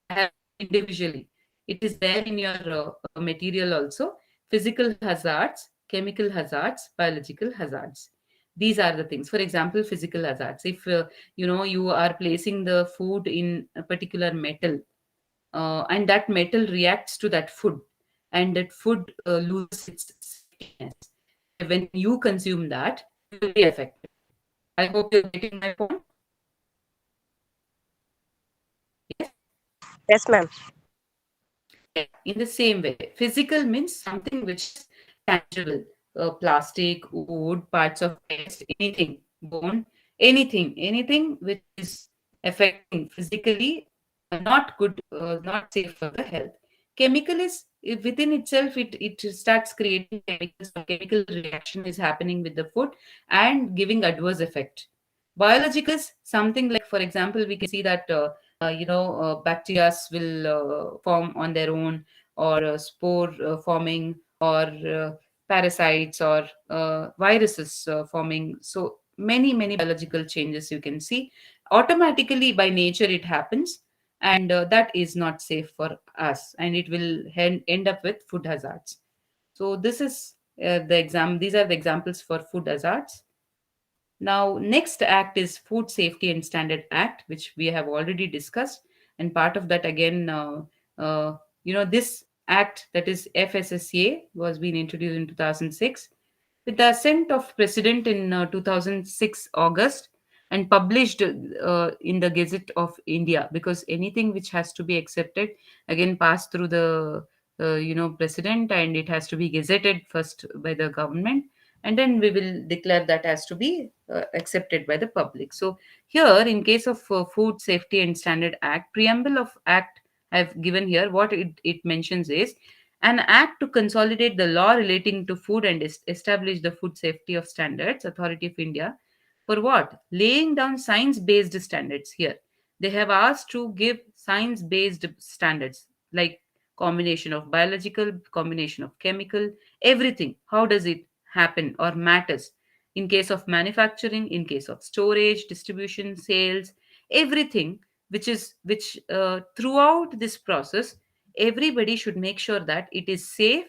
I have individually. It is there in your material also. Physical hazards, chemical hazards, biological hazards. These are the things. For example, physical hazards. If you are placing the food in a particular metal, and that metal reacts to that food, and that food loses its safetiness. When you consume that, you will be affected. I hope you're getting my point. Yes. Yes, ma'am. Yeah, in the same way, physical means something which is tangible, plastic, wood, parts of text, anything, bone, anything which is affecting physically, not good, not safe for the health. Chemical is within itself, it starts creating chemicals, chemical reaction is happening with the food and giving adverse effect. Biological is something like, for example, we can see that bacteria will form on their own, or spore forming, or parasites, or viruses forming. So many biological changes you can see automatically by nature it happens, and that is not safe for us, and it will end up with food hazards. So this is these are the examples for food hazards. Now, next act is Food Safety and Standard Act, which we have already discussed. And part of that, again, this act, that is FSSA, was being introduced in 2006 with the assent of President in 2006 August, and published in the Gazette of India, because anything which has to be accepted again pass through the President, and it has to be gazetted first by the government, and then we will declare that as to be accepted by the public. So here, in case of Food Safety and Standard Act, preamble of act I've given here, what it mentions is an act to consolidate the law relating to food and establish the Food Safety of Standards Authority of India. For what? Laying down science based standards here. They have asked to give science based standards, like combination of biological, combination of chemical, everything. How does it happen or matters in case of manufacturing, in case of storage, distribution, sales, everything which throughout this process, everybody should make sure that it is safe,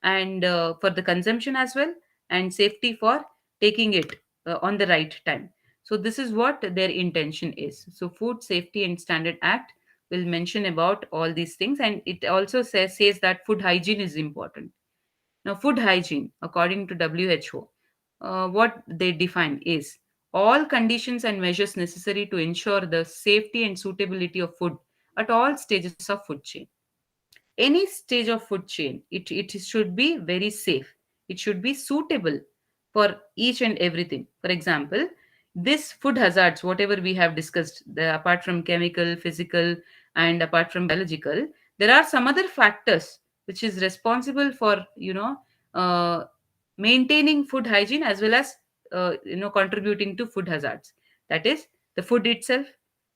and for the consumption as well, and safety for taking it on the right time. So this is what their intention is. So Food Safety and Standard Act will mention about all these things, and it also says that food hygiene is important. Now, food hygiene, according to WHO, what they define is all conditions and measures necessary to ensure the safety and suitability of food at all stages of food chain. Any stage of food chain, it should be very safe. It should be suitable for each and everything. For example, This food hazards, whatever we have discussed, apart from chemical, physical, and apart from biological, there are some other factors which is responsible for, uh, maintaining food hygiene as well as, contributing to food hazards. That is the food itself.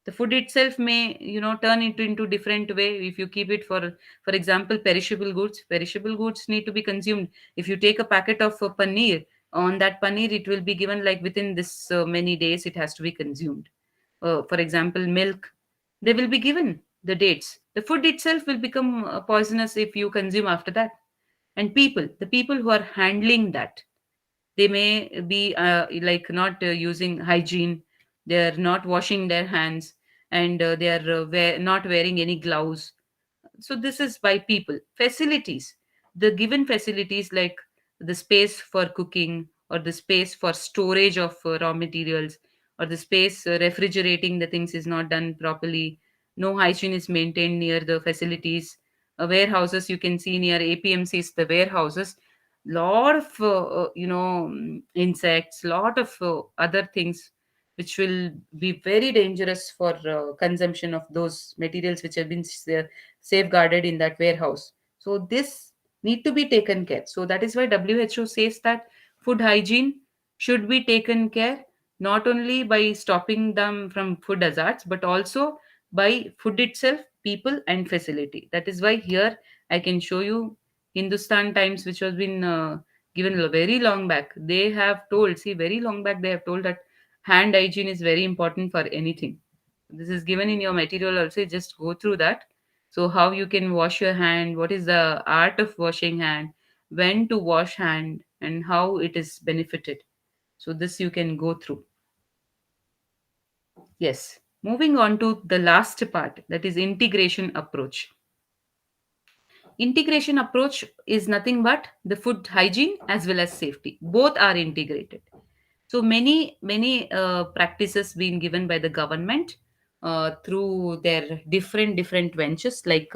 The food itself may, turn into different way if you keep it for example, perishable goods. Perishable goods need to be consumed. If you take a packet of paneer, on that paneer it will be given like within this many days it has to be consumed. For example, milk, they will be given the dates. The food itself will become poisonous if you consume after that. And the people who are handling that, they may be like not using hygiene. They are not washing their hands, and they are not wearing any gloves. So this is by people. Facilities, the given facilities like the space for cooking, or the space for storage of raw materials, or the space refrigerating the things is not done properly. No hygiene is maintained near the facilities. Warehouses, you can see near APMCs, the warehouses, lot of insects, lot of other things which will be very dangerous for consumption of those materials which have been safeguarded in that warehouse. So this need to be taken care. So that is why WHO says that food hygiene should be taken care, not only by stopping them from food hazards, but also by food itself, people, and facility. That is why here I can show you Hindustan Times, which has been given very long back. They have told, see, very long back, they have told that hand hygiene is very important for anything. This is given in your material also. Just go through that. So how you can wash your hand, what is the art of washing hand, when to wash hand, and how it is benefited. So this you can go through. Yes. Moving on to the last part, that is integration approach. Integration approach is nothing but the food hygiene as well as safety. Both are integrated. So many practices being given by the government through their different ventures, like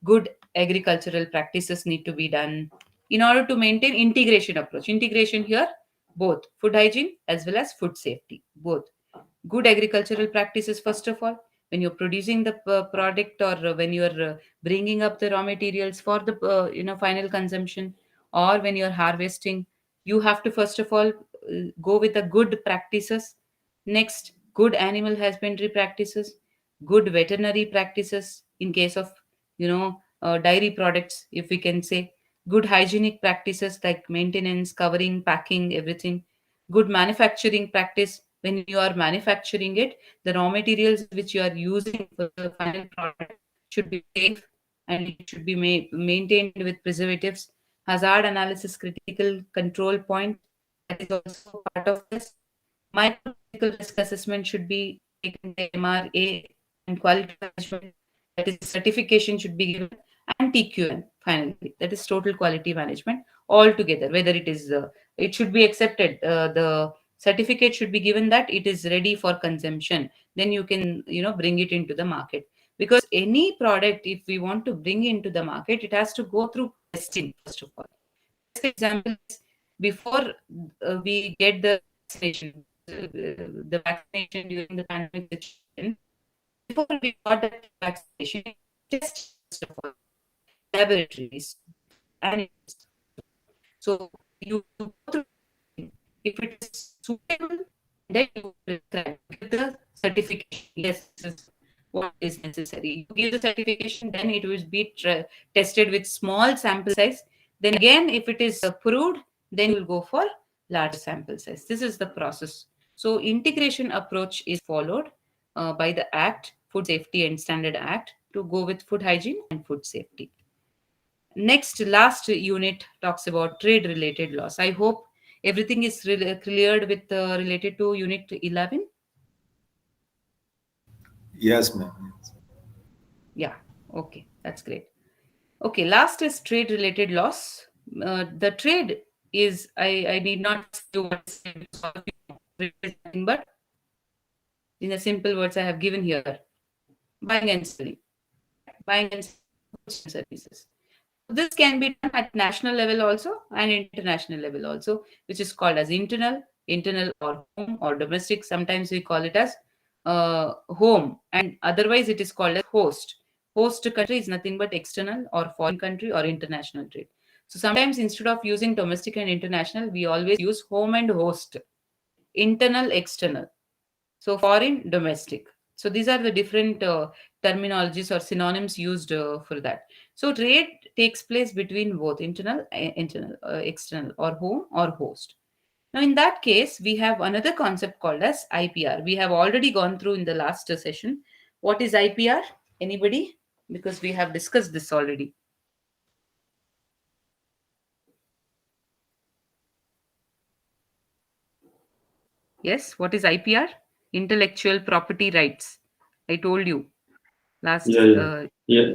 good agricultural practices need to be done in order to maintain integration approach. Integration here, both food hygiene as well as food safety, both. Good agricultural practices, first of all, when you're producing the product, or when you're bringing up the raw materials for the final consumption, or when you're harvesting, you have to first of all go with the good practices. Next, good animal husbandry practices, good veterinary practices in case of dairy products, if we can say. Good hygienic practices like maintenance, covering, packing, everything. Good manufacturing practice, when you are manufacturing it, the raw materials which you are using for the final product should be safe, and it should be maintained with preservatives. Hazard analysis, critical control point, that is also part of this. Microbiological risk assessment should be taken by MRA, and quality management, that is certification, should be given, and TQM finally, that is total quality management altogether. Whether it is it should be accepted, the certificate should be given that it is ready for consumption. Then you can bring it into the market, because any product, if we want to bring into the market, it has to go through testing first of all. Best example is, before we get the vaccination during the pandemic situation, before we got that vaccination, test first of all, laboratories, and so you go through. If it is suitable, then you prescribe, give the certification. Yes, this is what is necessary. You give the certification, then it will be tested with small sample size. Then again, if it is approved, then you will go for large sample size. This is the process. So integration approach is followed by the Act, Food Safety and Standard Act, to go with food hygiene and food safety. Next, last unit talks about trade related laws. I hope everything is cleared with related to unit 11. Yes, ma'am. Yeah, okay, that's great. Okay, last is trade related laws. The trade is, I need not say what is trade, because all of you know. Trade is nothing but, in the simple words I have given here, buying and selling, buying and selling goods and services. This can be done at national level also and international level also, which is called as internal internal or home or domestic. Sometimes we call it as home, and otherwise it is called as host. Host country is nothing but external or foreign country or international trade. So sometimes instead of using domestic and international, we always use home and host, internal, external. So foreign, domestic. So these are the different terminologies or synonyms used for that. So trade takes place between both external, or home or host. Now, in that case, we have another concept called as IPR. We have already gone through in the last session. What is IPR? Anybody? Because we have discussed this already. Yes, what is IPR? Intellectual property rights. I told you last. Yeah, yeah, yeah.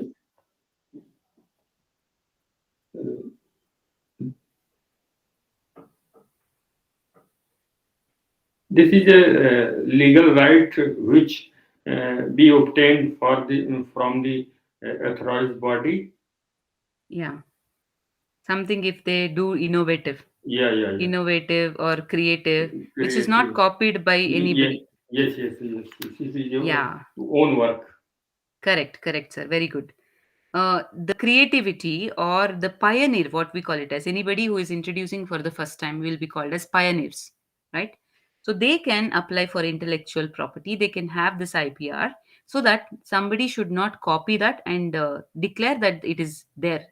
This is a legal right which be obtained from the authorized body. Yeah, something if they do innovative, Yeah, yeah, yeah. innovative or creative, which is not Creative. copied by Yeah, anybody. yes, yes, yes. This is your Yeah, own work. correct, sir. Very good. The creativity or the pioneer, what we call it as, anybody who is introducing for the first time will be called as pioneers, right? So they can apply for intellectual property, they can have this IPR, so that somebody should not copy that and declare that it is their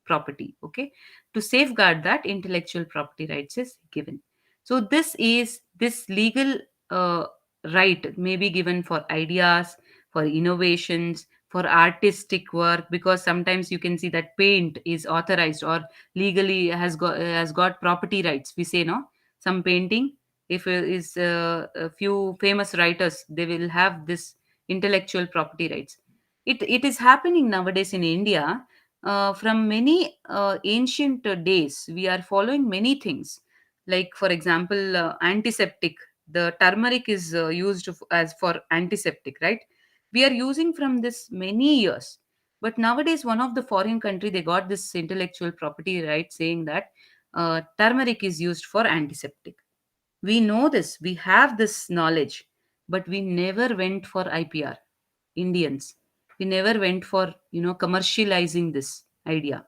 property. Okay, to safeguard that, intellectual property rights is given. So this legal uh, right may be given for ideas, for innovations, for artistic work, because sometimes you can see that paint is authorized or legally has got property rights, we say, no, some painting, if it is a few famous writers, they will have this intellectual property rights. It is happening nowadays in India. From many ancient days, we are following many things, like for example, antiseptic. The turmeric is used as for antiseptic, right? We are using from this many years, but nowadays one of the foreign country, they got this intellectual property right saying that turmeric is used for antiseptic. We know this, we have this knowledge, but we never went for IPR. Indians, we never went for commercializing this idea.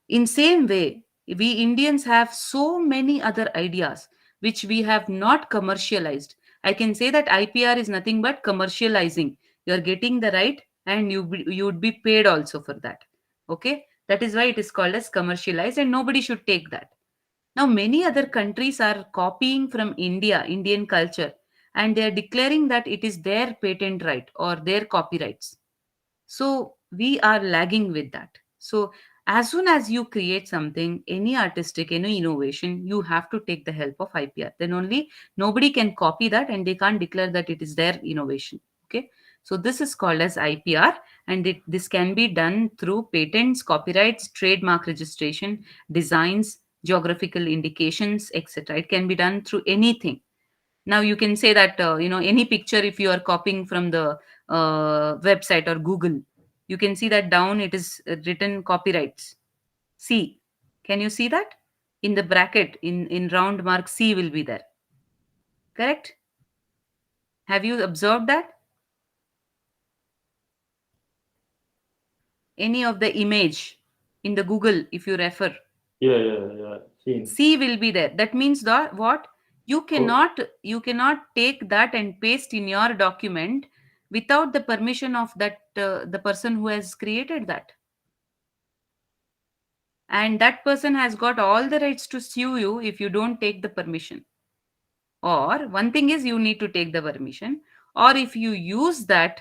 In same way, we Indians have so many other ideas which we have not commercialized. I can say that IPR is nothing but commercializing. You're getting the right, and you would be paid also for that. Okay? That is why it is called as commercialized, and nobody should take that. Now, many other countries are copying from India, Indian culture, and they are declaring that it is their patent right or their copyrights. So we are lagging with that. So as soon as you create something, any artistic, any innovation, you have to take the help of IPR. Then only nobody can copy that and they can't declare that it is their innovation. Okay. So this is called as IPR, and this can be done through patents, copyrights, trademark registration, designs, geographical indications, etc. It can be done through anything. Now you can say that any picture, if you are copying from the website or Google, you can see that down it is written copyrights. C. Can you see that? In the bracket, in round mark, C will be there. Correct? Have you observed that? Any of the image in the Google, if you refer, Yeah, yeah, yeah. Seen. C will be there. That means that what? You Co- cannot you cannot take that and paste in your document without the permission of that the person who has created that. And that person has got all the rights to sue you if you don't take the permission. Or one thing is, you need to take the permission, or if you use that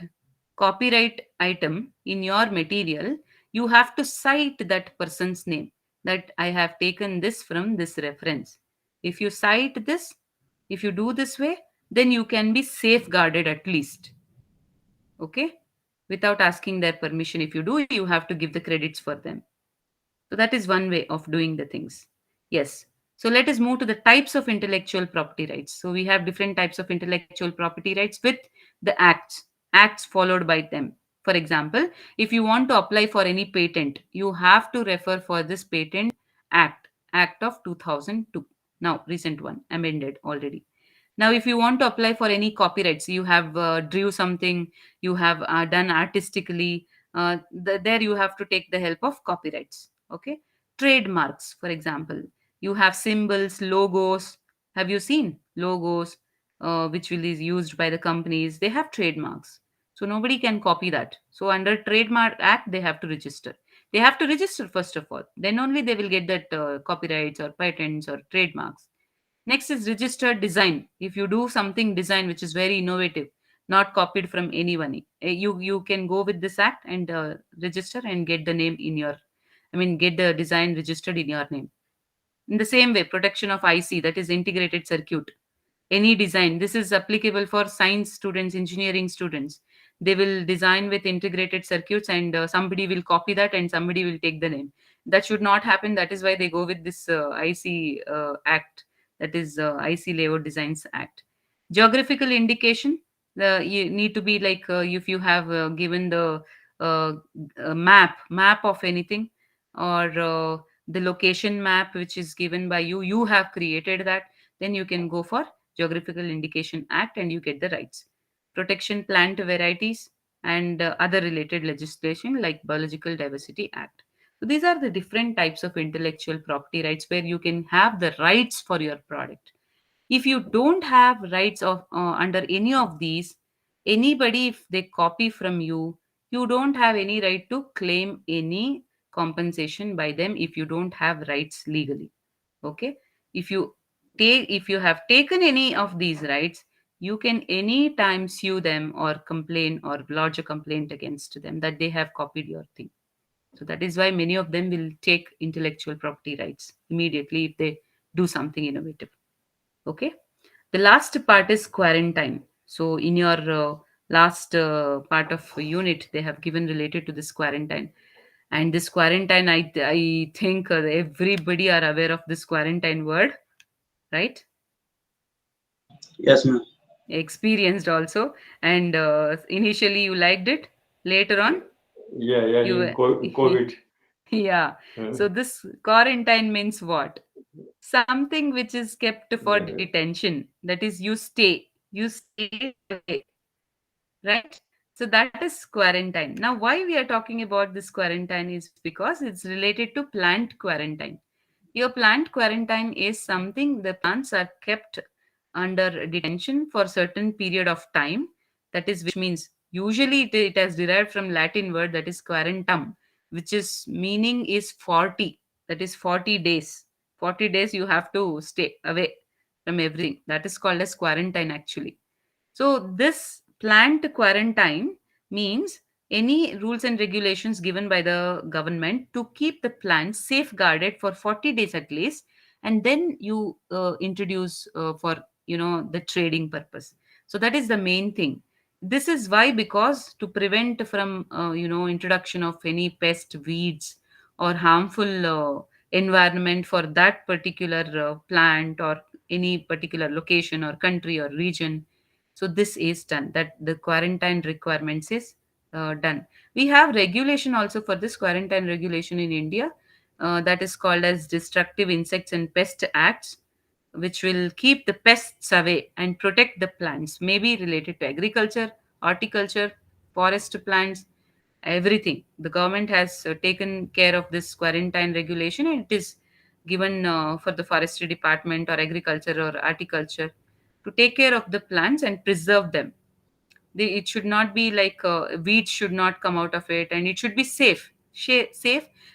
copyright item in your material, you have to cite that person's name, that I have taken this from this reference. If you cite this, if you do this way, then you can be safeguarded at least. Okay, without asking their permission. If you do, you have to give the credits for them. So that is one way of doing the things. Yes. So let us move to the types of intellectual property rights. So we have different types of intellectual property rights with the acts followed by them. For example, if you want to apply for any patent, you have to refer for this patent act, Act of 2002. Now, recent one, amended already. Now, if you want to apply for any copyrights, you have drew something, you have done artistically, there you have to take the help of copyrights. Okay. Trademarks, for example, you have symbols, logos. Have you seen logos, which will is used by the companies? They have trademarks. So nobody can copy that. So under Trademark Act, they have to register. They have to register first of all. Then only they will get that copyrights or patents or trademarks. Next is registered design. If you do something design which is very innovative, not copied from anyone, you can go with this act and register and get the name in your, I mean, get the design registered in your name. In the same way, protection of IC, that is integrated circuit. Any design, this is applicable for science students, engineering students. They will design with integrated circuits, and somebody will copy that and somebody will take the name. That should not happen. That is why they go with this IC act, that is IC layout designs act. Geographical indication, you need to be like, if you have given the uh, map of anything, or the location map which is given by you, you have created that, then you can go for Geographical Indication Act and you get the rights. Protection plant varieties and other related legislation like Biological Diversity Act. So these are the different types of intellectual property rights where you can have the rights for your product. If you don't have rights of under any of these, anybody if they copy from you, you don't have any right to claim any compensation by them if you don't have rights legally. Okay. If you have taken any of these rights, you can anytime sue them or complain or lodge a complaint against them that they have copied your thing. So that is why many of them will take intellectual property rights immediately if they do something innovative. Okay. The last part is quarantine. So in your last part of unit, they have given related to this quarantine. And this quarantine, I think everybody are aware of this quarantine word, right? Yes, ma'am. Experienced also. And initially you liked it. Later on, Yeah, you in were- COVID. yeah. So this quarantine means what? Something which is kept for detention. That is, you stay away, right? So that is quarantine. Now, why we are talking about this quarantine is because it's related to plant quarantine. Your plant quarantine is something the plants are kept under detention for certain period of time. That is, which means usually it has derived from Latin word that is quarantum, which is meaning is 40. That is 40 days. 40 days you have to stay away from everything. That is called as quarantine actually. So this plant quarantine means any rules and regulations given by the government to keep the plants safeguarded for 40 days at least, and then you introduce for the trading purpose. So that is the main thing. This is why, because to prevent from introduction of any pest, weeds, or harmful environment for that particular plant or any particular location or country or region. So this is done, that the quarantine requirements is done. We have regulation also for this quarantine regulation in India, that is called as Destructive Insects and Pest Acts, which will keep the pests away and protect the plants, maybe related to agriculture, horticulture, forest plants, everything. The government has taken care of this quarantine regulation, and it is given for the forestry department or agriculture or horticulture to take care of the plants and preserve them. It should not be like weeds should not come out of it, and it should be safe.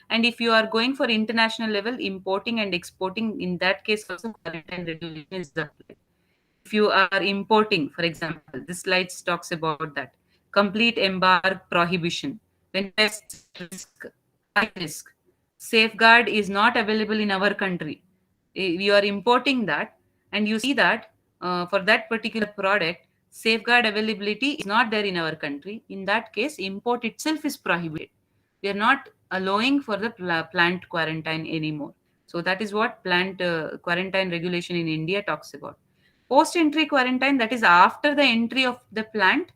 And if you are going for international level importing and exporting, in that case also quarantine regulation is applied. If you are importing, for example, this slide talks about that complete embark prohibition when pests risk, high risk, safeguard is not available in our country. You are importing that, and you see that for that particular product, safeguard availability is not there in our country. In that case, import itself is prohibited. We are not allowing for the plant quarantine anymore. So that is what plant quarantine regulation in India talks about. Post entry quarantine, that is after the entry of the plant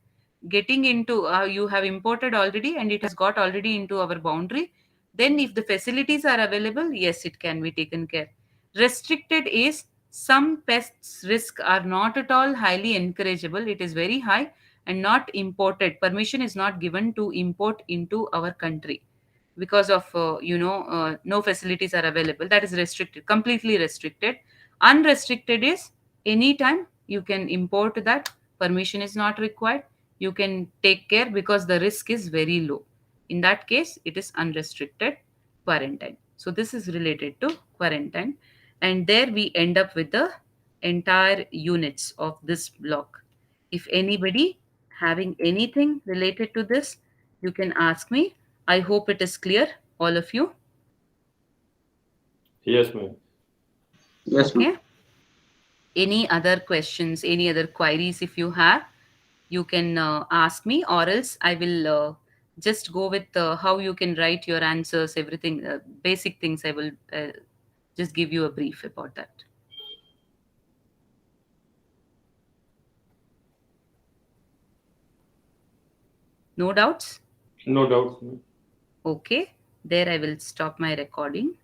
getting into, you have imported already and it has got already into our boundary. Then if the facilities are available, yes, it can be taken care. Restricted is Some pests risk are not at all highly encourageable. It is very high and not imported. Permission is not given to import into our country because of no facilities are available. That is restricted, completely restricted. Unrestricted is anytime you can import that. Permission is not required. You can take care because the risk is very low. In that case, it is unrestricted quarantine. So this is related to quarantine, and there we end up with the entire units of this block. If anybody having anything related to this, you can ask me. I hope it is clear, all of you. Yes, ma'am. Yes, ma'am. Okay. Any other questions, any other queries, if you have, you can ask me, or else I will just go with how you can write your answers, everything, basic things. I will just give you a brief about that. No doubts? No doubts, ma'am. Okay. There I will stop my recording.